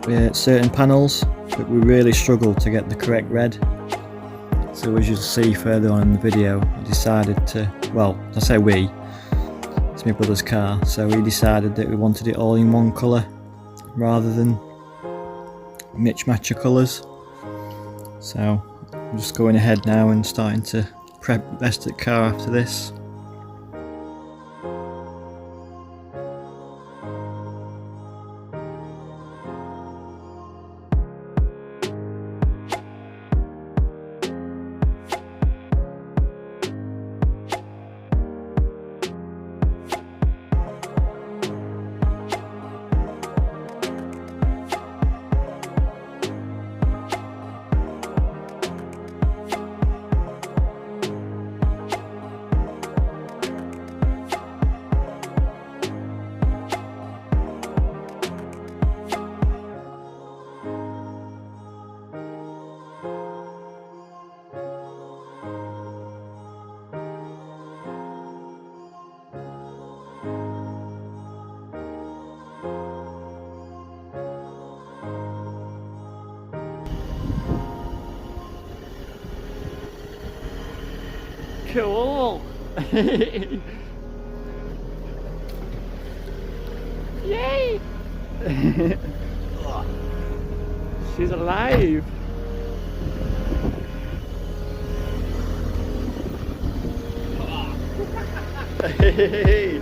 with certain panels, but we really struggled to get the correct red. So as you'll see further on in the video, I decided to, well, I say we, it's my brother's car, so we decided that we wanted it all in one colour rather than match your colours. So I'm just going ahead now and starting to prep the rest of the car after this. Cool! Yay! She's alive! Hey.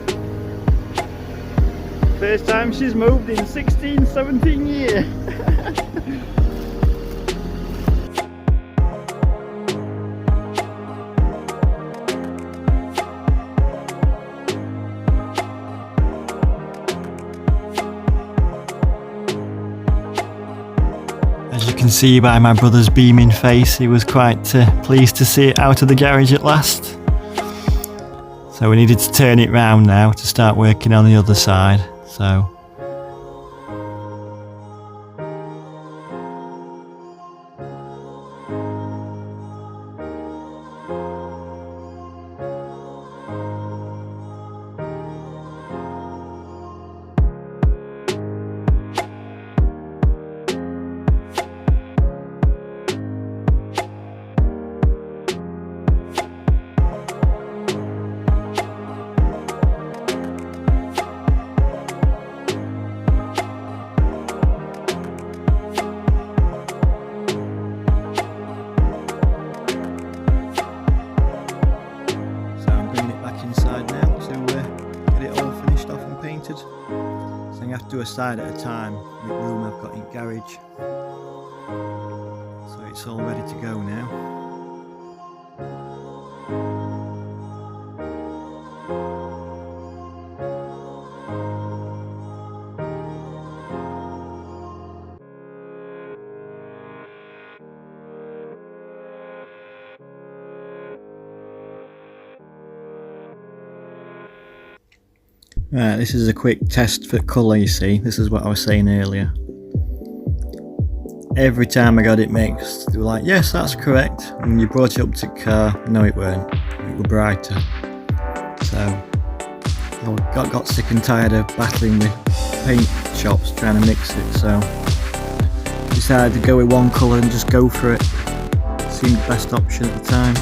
First time she's moved in 16, 17 years. As you can see by my brother's beaming face, he was quite pleased to see it out of the garage at last. So we needed to turn it round now to start working on the other side. So inside now to get it all finished off and painted. So I'm going to have to do a side at a time with the room I've got in garage. So it's all ready to go now. Right, this is a quick test for colour, you see. This is what I was saying earlier. Every time I got it mixed, they were like, yes, that's correct. And you brought it up to the car, no it weren't. It was brighter. So, I got sick and tired of battling with paint shops trying to mix it, so decided to go with one colour and just go for it. Seemed the best option at the time.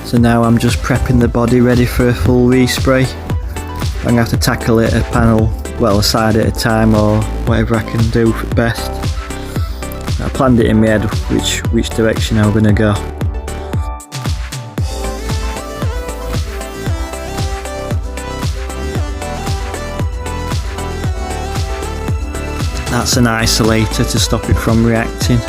So now I'm just prepping the body ready for a full respray. I'm going to have to tackle it a panel, well, a side at a time or whatever I can do best. I planned it in my head which direction I'm going to go. That's an isolator to stop it from reacting.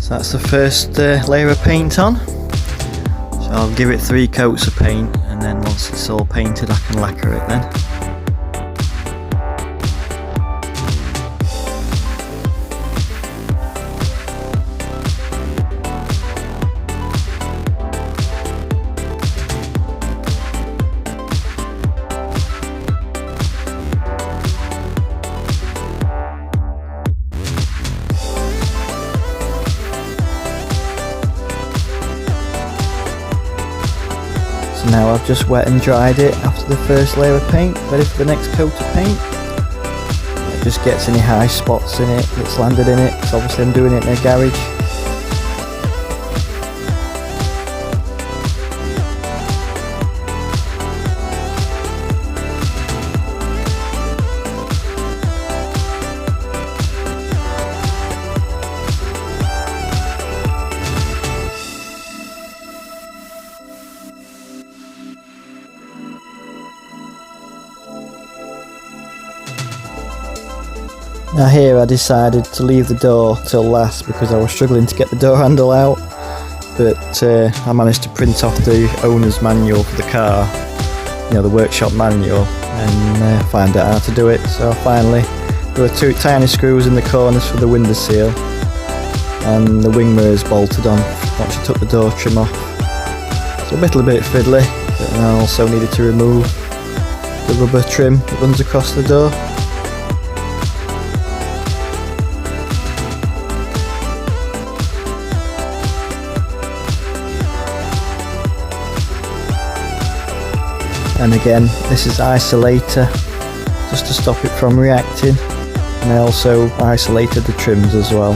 So that's the first layer of paint on. So I'll give it 3 coats of paint, and then once it's all painted I can lacquer it then. So now I've just wet and dried it after the first layer of paint, ready for the next coat of paint. It just gets any high spots in it that's landed in it, because obviously I'm doing it in a garage. Now here I decided to leave the door till last because I was struggling to get the door handle out, but I managed to print off the owner's manual for the car, you know, the workshop manual, and find out how to do it. So I finally There are two tiny screws in the corners for the window seal, and the wing mirrors bolted on once you took the door trim off. It's a little bit fiddly, but I also needed to remove the rubber trim that runs across the door. And again, this is isolator, just to stop it from reacting, and I also isolated the trims as well.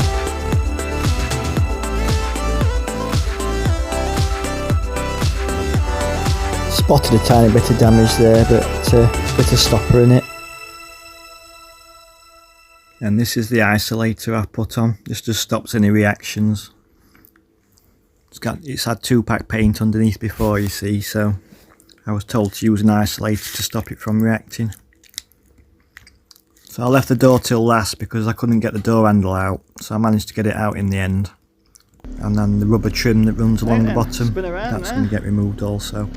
Spotted a tiny bit of damage there, but a bit of stopper in it. And this is the isolator I put on, just stops any reactions. It's had 2-pack paint underneath before, you see, so I was told to use an isolator to stop it from reacting. So I left the door till last because I couldn't get the door handle out, so I managed to get it out in the end. And then the rubber trim that runs along the bottom, that's going to get removed also.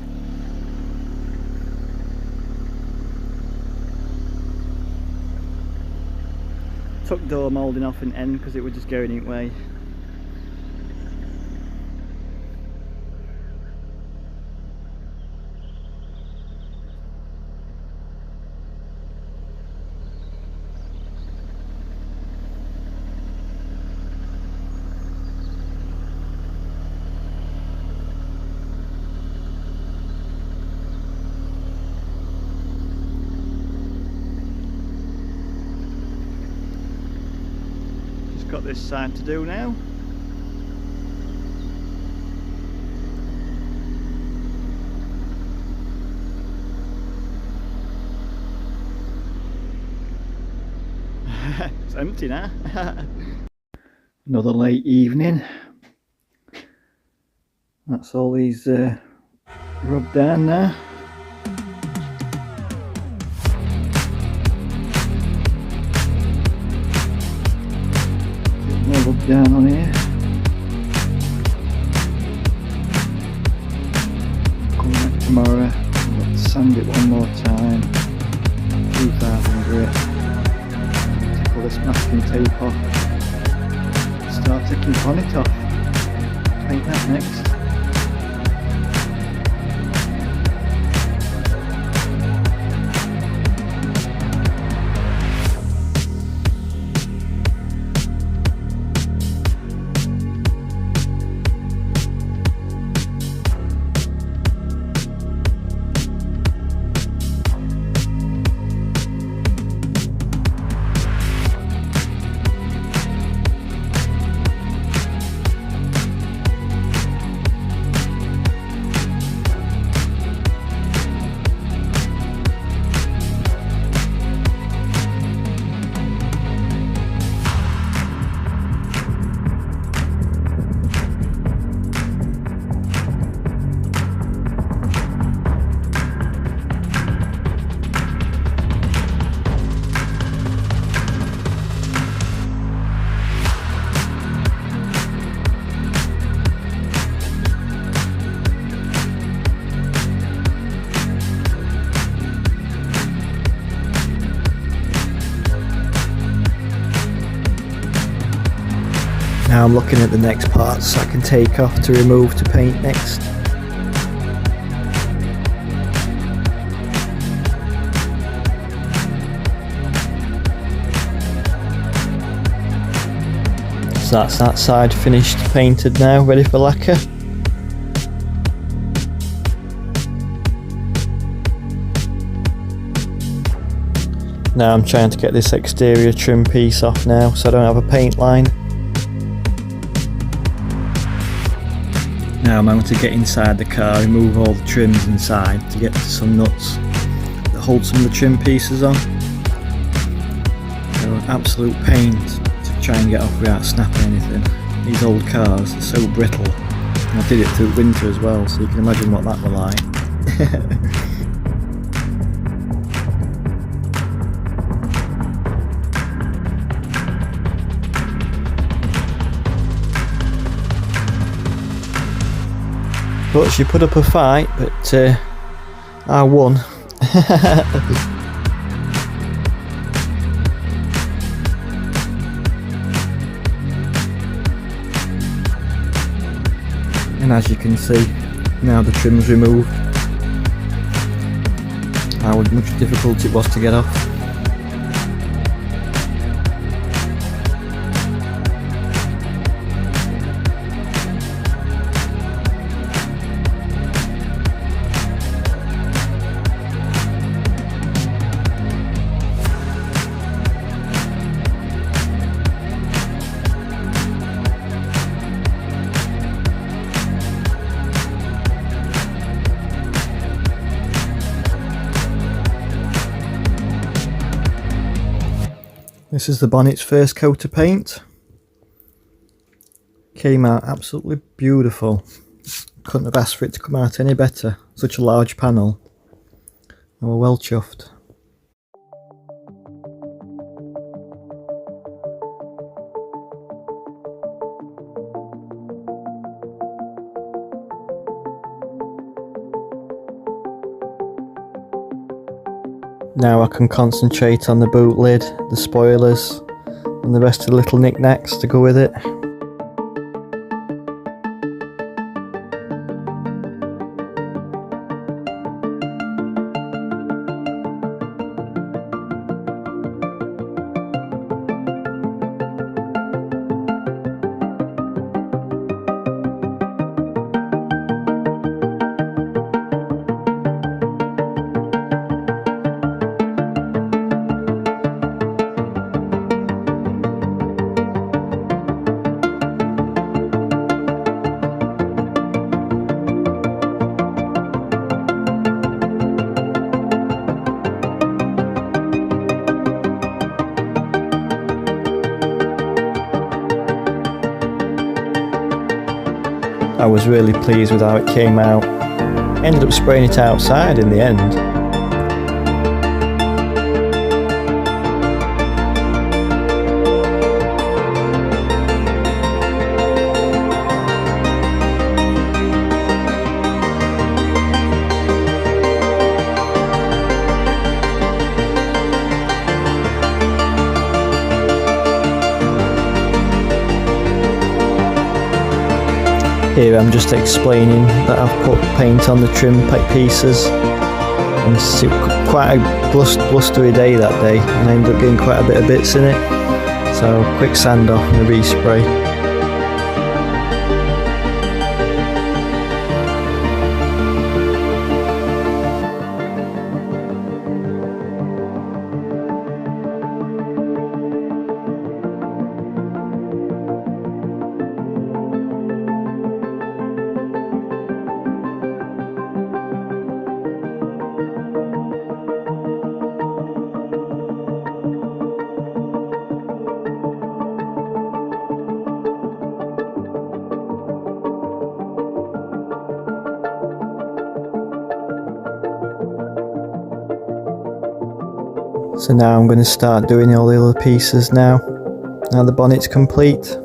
Took door moulding off in end because it was just going its way. Got this side to do now. It's empty now. Another late evening. That's all these rubbed down now. Rub down on here. Come back tomorrow. Let's sand it one more time. 2000 grit. Take all this masking tape off. Start taking the bonnet off. Paint that next. Now I'm looking at the next parts I can take off to remove to paint next. So that's that side finished, painted now, ready for lacquer. Now I'm trying to get this exterior trim piece off now so I don't have a paint line. Now I'm going to get inside the car, remove all the trims inside to get to some nuts that hold some of the trim pieces on. They're an absolute pain to try and get off without snapping anything. These old cars are so brittle. And I did it through winter as well, so you can imagine what that were like. But she put up a fight, but I won. And as you can see, now the trim's removed, how much difficult it was to get off. This is the bonnet's first coat of paint. Came out absolutely beautiful. Couldn't have asked for it to come out any better. Such a large panel. And we're well chuffed. Now I can concentrate on the boot lid, the spoilers, and the rest of the little knickknacks to go with it. I was really pleased with how it came out. Ended up spraying it outside in the end. Here I'm just explaining that I've put paint on the trim pieces, and it's quite a blustery day that day, and I ended up getting quite a bit of bits in it, so quick sand off and a respray. So now I'm going to start doing all the other pieces now the bonnet's complete.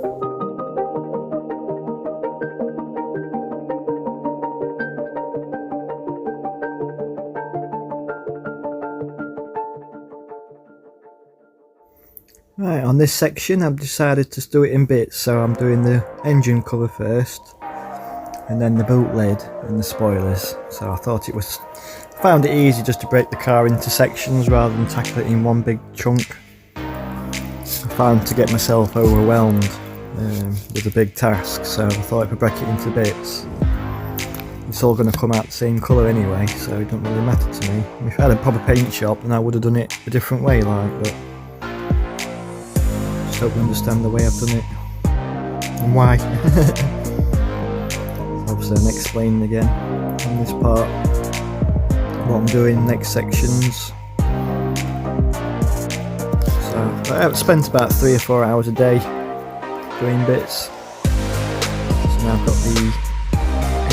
Right, on this section I've decided to do it in bits, so I'm doing the engine cover first, and then the boot lid and the spoilers. So I found it easy just to break the car into sections rather than tackle it in one big chunk. I found to get myself overwhelmed with a big task, so I thought if I break it into bits, it's all going to come out the same colour anyway, so it doesn't really matter to me. If I had a proper paint shop, then I would have done it a different way, but just hope you understand the way I've done it and why. Obviously I'm explaining again on this part what I'm doing next sections. So I've spent about 3 or 4 hours a day doing bits. So now I've got the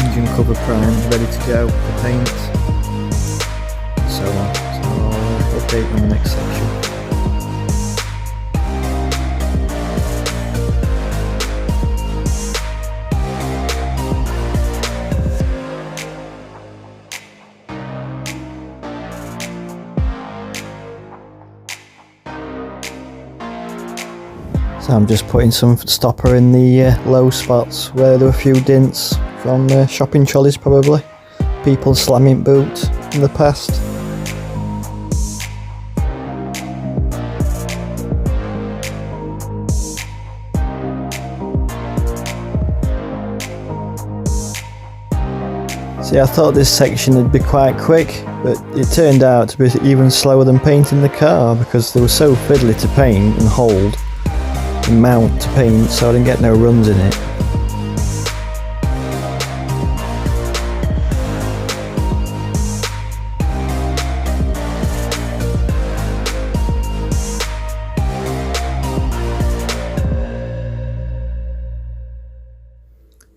engine cover primed, ready to go for paint, and so on. So I'll update on the next section. So I'm just putting some stopper in the low spots where there were a few dints from shopping trolleys, probably. People slamming boots in the past. See, I thought this section would be quite quick, but it turned out to be even slower than painting the car because they were so fiddly to paint and hold and mount to paint, so I didn't get no runs in it.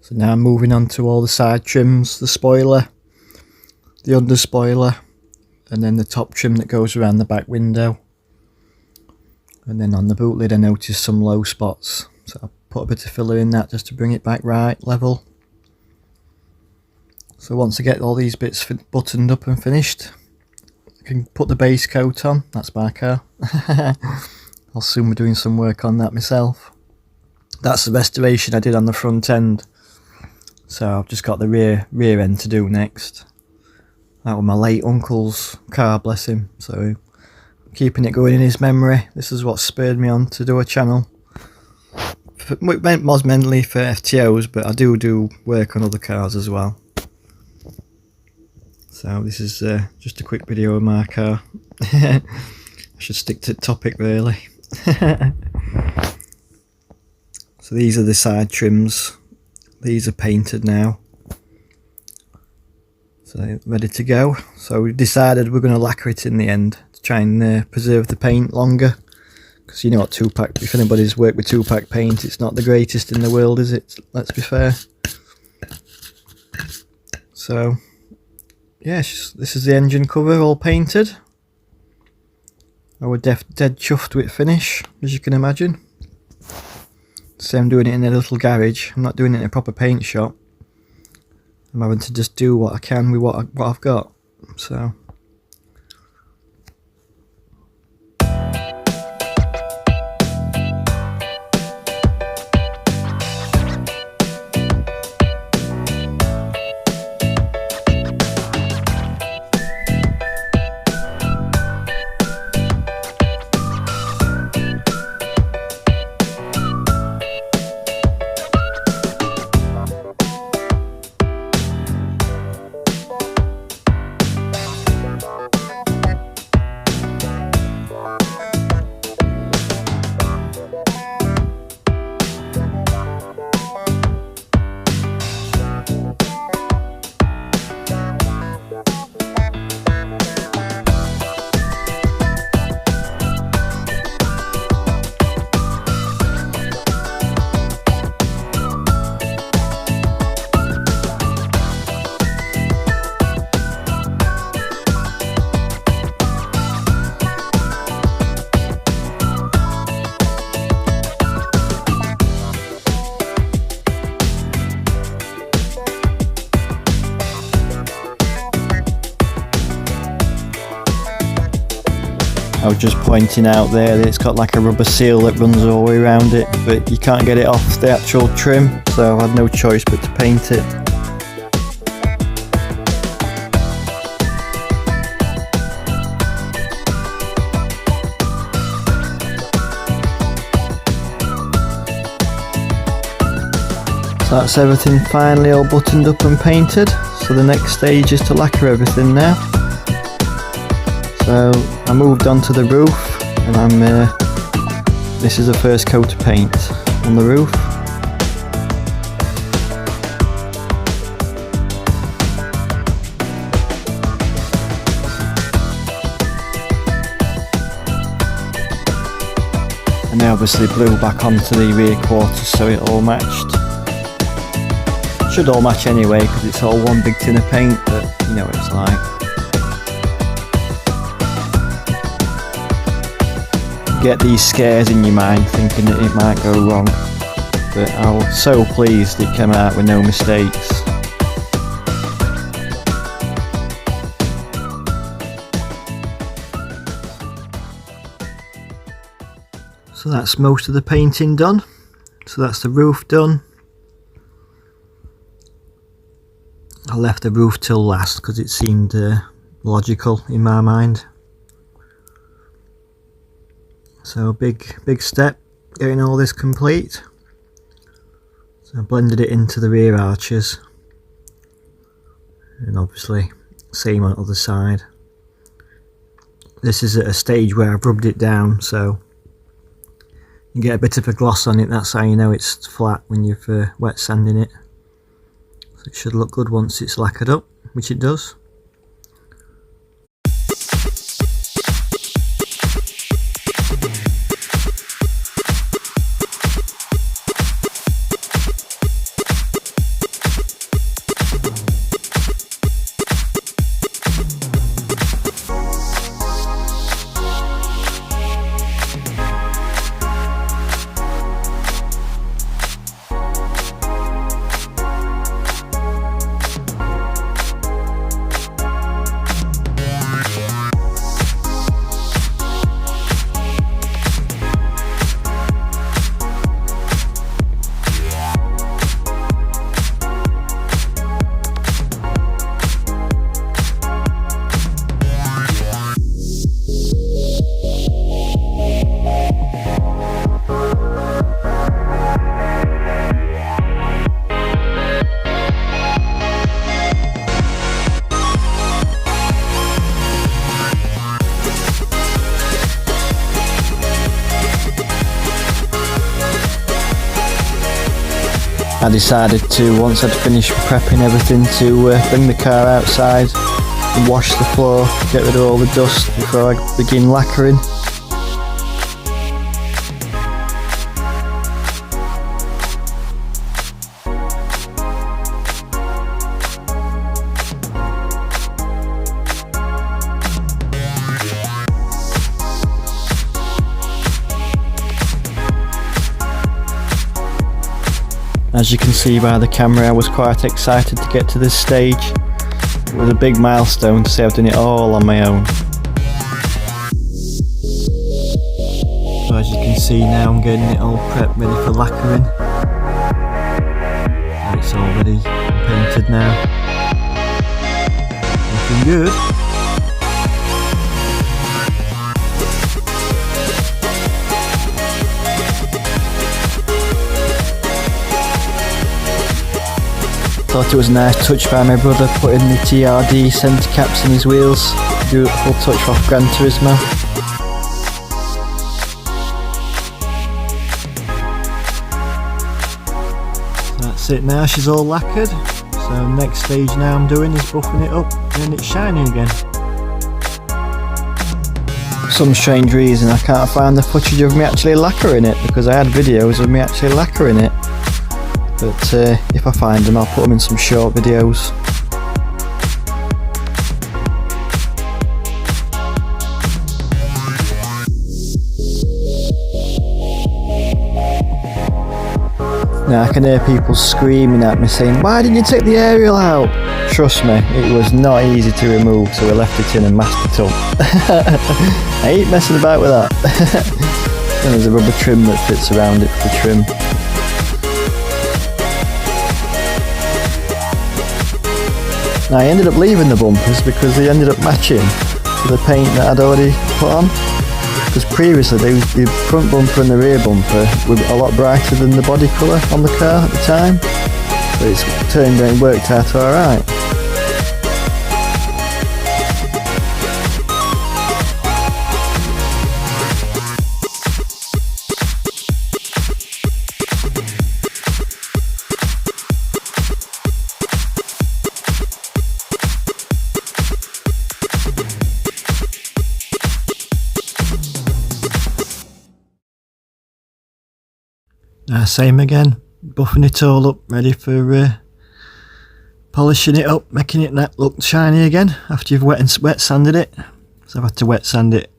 So now I'm moving on to all the side trims, the spoiler, the under spoiler, and then the top trim that goes around the back window. And then on the boot lid I noticed some low spots, so I put a bit of filler in that just to bring it back right level. So once I get all these bits buttoned up and finished, I can put the base coat on. That's my car. I'll soon be doing some work on that myself. That's the restoration I did on the front end. So I've just got the rear end to do next. That was my late uncle's car, bless him. So I'm keeping it going in his memory. This is what spurred me on to do a channel. It was mainly for FTOs, but I do work on other cars as well. So this is just a quick video of my car. I should stick to the topic really. So these are the side trims. These are painted now, so ready to go. So we decided we're going to lacquer it in the end to try and preserve the paint longer, because you know what 2-pack, if anybody's worked with 2-pack paint, it's not the greatest in the world, is it? Let's be fair. So yeah, this is the engine cover all painted. I was dead chuffed with finish, as you can imagine. So I'm doing it in a little garage. I'm not doing it in a proper paint shop. I'm having to just do what I can with what I've got. So I was just pointing out there that it's got like a rubber seal that runs all the way around it, but you can't get it off the actual trim, so I had no choice but to paint it. So that's everything finally all buttoned up and painted, so the next stage is to lacquer everything now. So I moved on to the roof, and this is the first coat of paint on the roof. And I obviously blew back onto the rear quarters so it all matched. Should all match anyway because it's all one big tin of paint, but you know what it's like. Get these scares in your mind thinking that it might go wrong, but I was so pleased it came out with no mistakes. So that's most of the painting done. So that's the roof done. I left the roof till last because it seemed logical in my mind. So big step getting all this complete. So I blended it into the rear arches, and obviously same on the other side. This is at a stage where I've rubbed it down, so you get a bit of a gloss on it. That's how you know it's flat, when you've wet sanding it. So it should look good once it's lacquered up, which it does. I decided to, once I'd finished prepping everything, to bring the car outside and wash the floor, get rid of all the dust before I begin lacquering. As you can see by the camera, I was quite excited to get to this stage. It was a big milestone to say I've done it all on my own. So as you can see now, I'm getting it all prepped, ready for lacquering. And it's all ready and painted now. Looking good. Thought it was a nice touch by my brother, putting the TRD centre caps in his wheels. Beautiful touch off Gran Turismo. So that's it now, she's all lacquered. So next stage now I'm doing is buffing it up and it's shiny again. For some strange reason I can't find the footage of me actually lacquering it, because I had videos of me actually lacquering it. But if I find them, I'll put them in some short videos. Now I can hear people screaming at me saying, "Why didn't you take the aerial out?" Trust me, it was not easy to remove, so we left it in and masked it up. I ain't messing about with that. And there's a rubber trim that fits around it for the trim. Now I ended up leaving the bumpers because they ended up matching to the paint that I'd already put on. Because previously the front bumper and the rear bumper were a lot brighter than the body colour on the car at the time. But it's turned out and worked out alright. Same again, buffing it all up, ready for polishing it up, making it look shiny again after you've wet sanded it. So I've had to wet sand it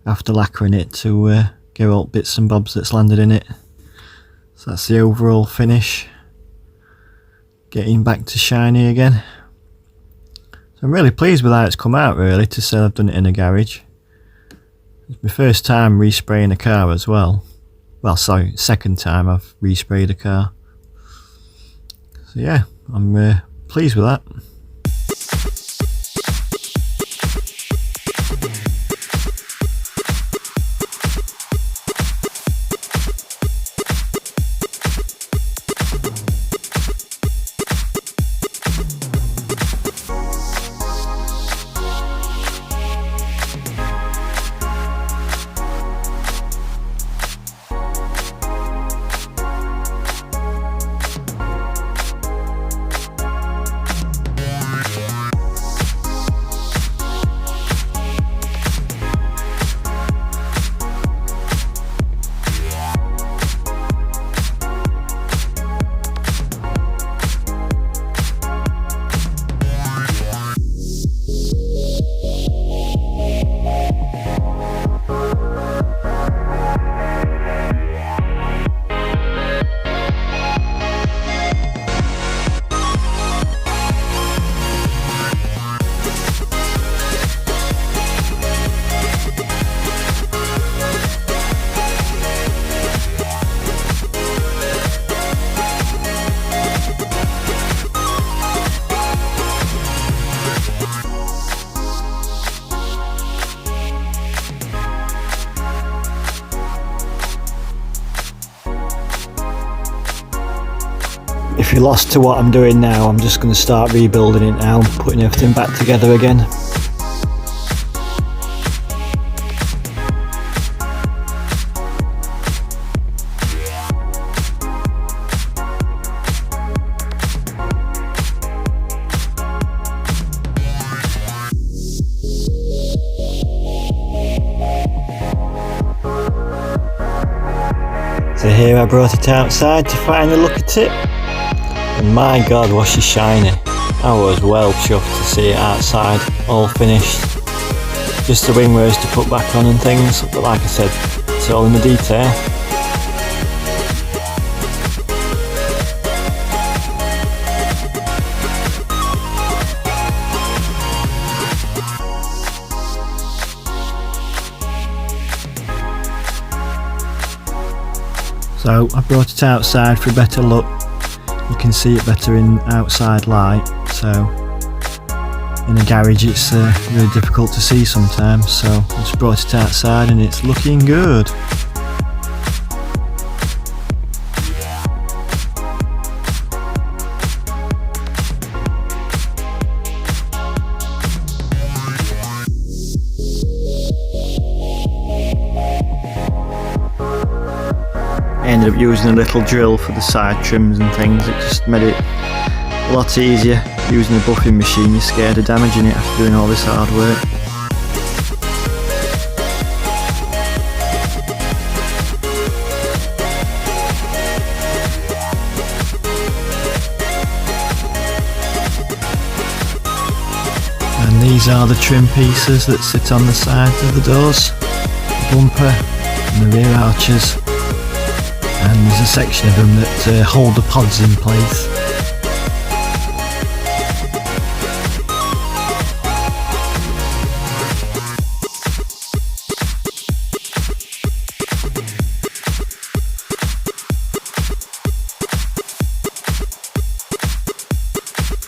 after lacquering it to get all bits and bobs that's landed in it. So that's the overall finish, getting back to shiny again. So I'm really pleased with how it's come out, really, to say I've done it in a garage. It's my first time respraying a car as well. Well, sorry, second time I've resprayed a car. So yeah, I'm pleased with that. If you're lost to what I'm doing now, I'm just going to start rebuilding it now, putting everything back together again. So here I brought it outside to finally look at it. And my god, was she shiny. I was well chuffed to see it outside, all finished. Just the wing mirrors to put back on and things, but like I said, it's all in the detail. So I brought it outside for a better look. You can see it better in outside light, so in a garage it's really difficult to see sometimes, so I just brought it outside and it's looking good. I ended up using a little drill for the side trims and things. It just made it a lot easier using a buffing machine. You're scared of damaging it after doing all this hard work. And these are the trim pieces that sit on the sides of the doors, the bumper and the rear arches. And there's a section of them that hold the pods in place.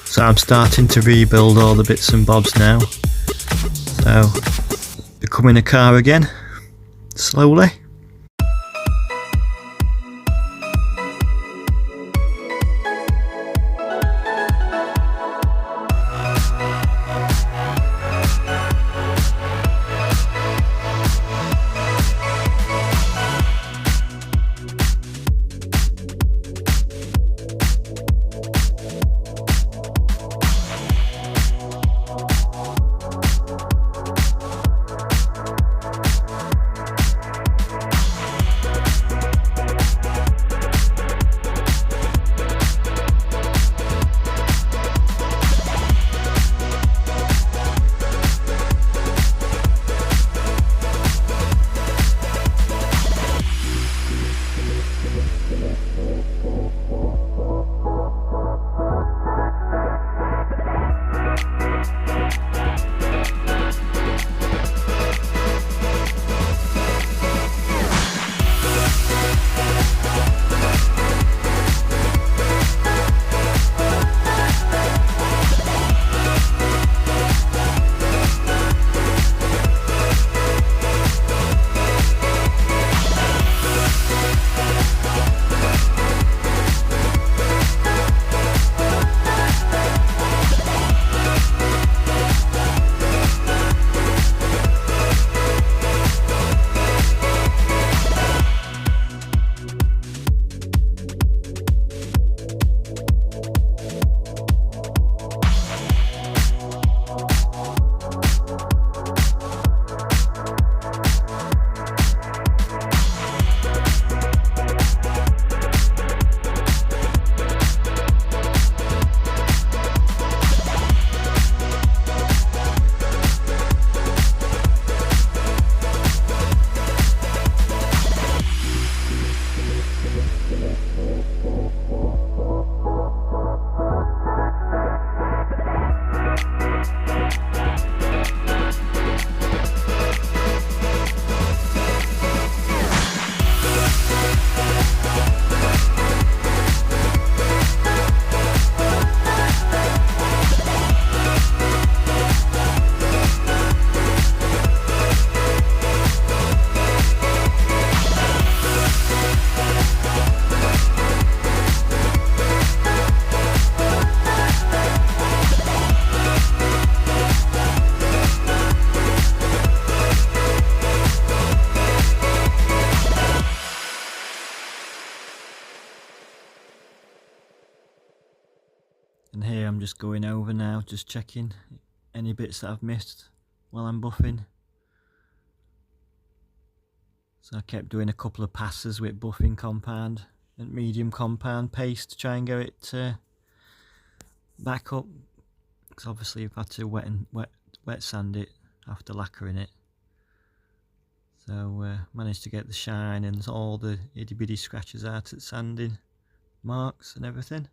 So I'm starting to rebuild all the bits and bobs now. So becoming a car again, slowly. just going over now, just checking any bits that I've missed while I'm buffing. So I kept doing a couple of passes with buffing compound and medium compound paste to try and get it back up, because obviously I've had to wet sand it after lacquering it. So managed to get the shine and all the itty bitty scratches out at sanding marks and everything.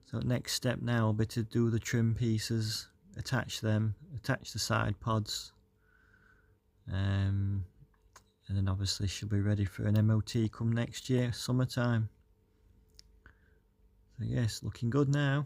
So next step now will be to do the trim pieces, attach them, attach the side pods, and then obviously she'll be ready for an MOT come next year, summertime. So yes, looking good now.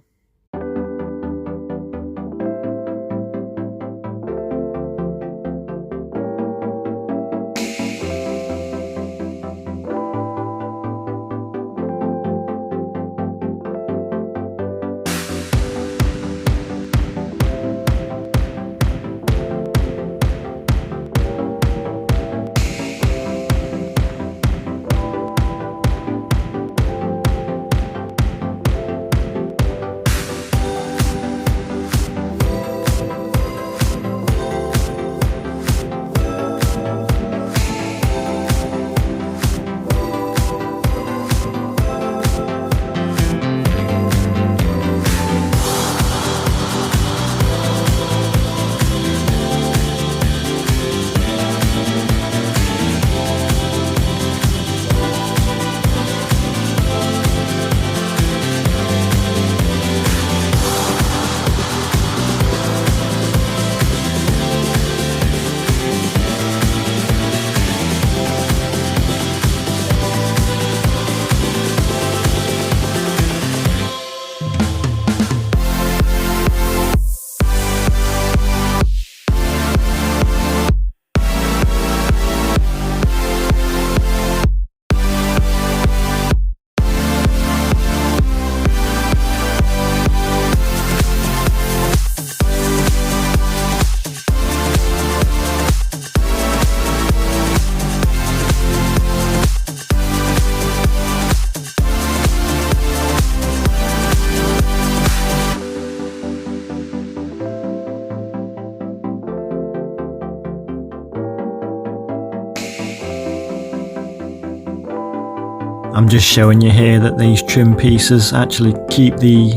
I'm just showing you here that these trim pieces actually keep the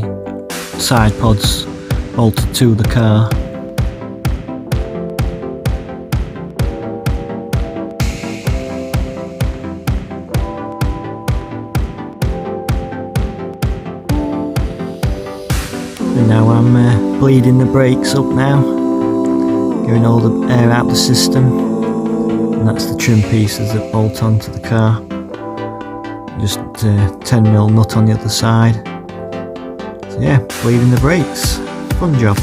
side pods bolted to the car. And now I'm bleeding the brakes up now, getting all the air out the system, and that's the trim pieces that bolt onto the car. Just 10mm nut on the other side. So yeah, bleeding the brakes. Fun job.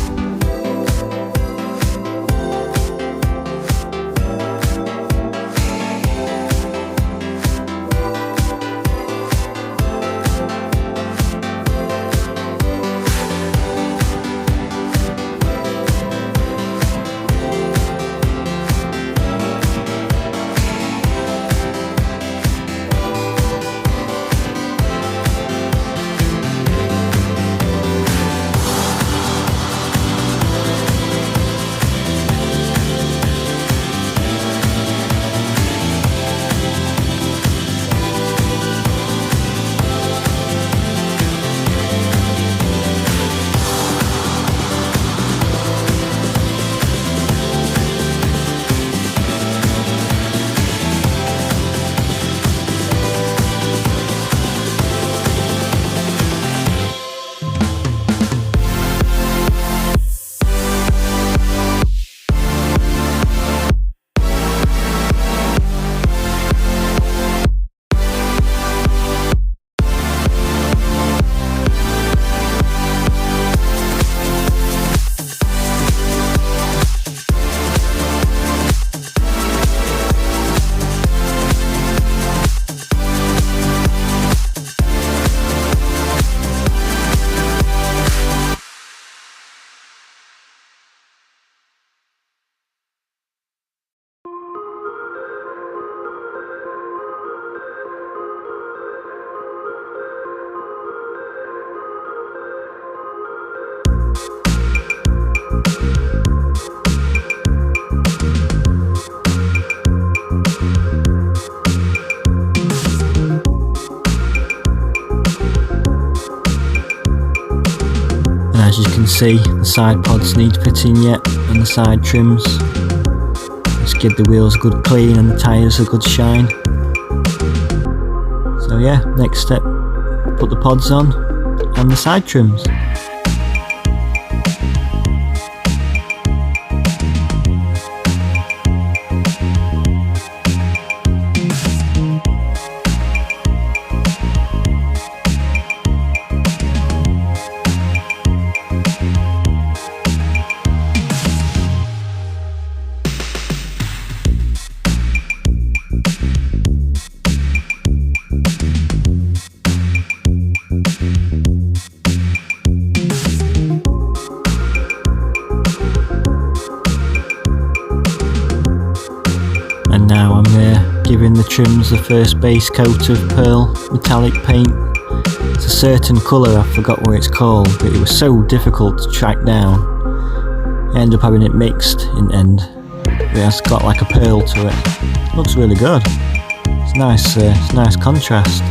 as you can see, the side pods need fitting yet, and the side trims. Just give the wheels a good clean and the tyres a good shine. So yeah, next step, put the pods on and the side trims. And now I'm giving the trims the first base coat of pearl metallic paint. It's a certain colour, I forgot what it's called, but it was so difficult to track down. I ended up having it mixed in the end. It has got like a pearl to it. Looks really good. It's nice contrast.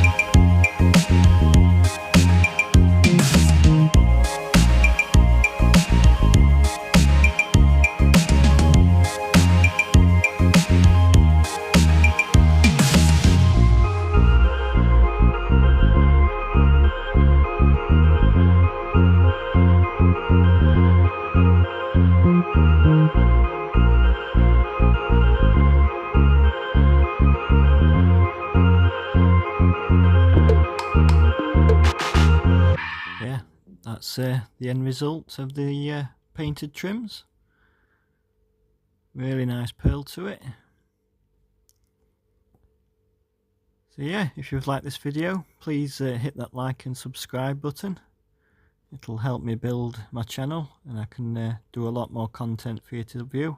Yeah, that's the end result of the painted trims. Really nice pearl to it. So yeah, if you've liked this video, please hit that like and subscribe button. It'll help me build my channel and I can do a lot more content for you to view.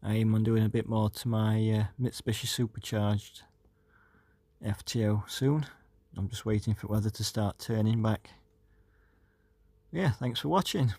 I aim on doing a bit more to my Mitsubishi Supercharged FTO soon. I'm just waiting for weather to start turning back. Yeah, thanks for watching.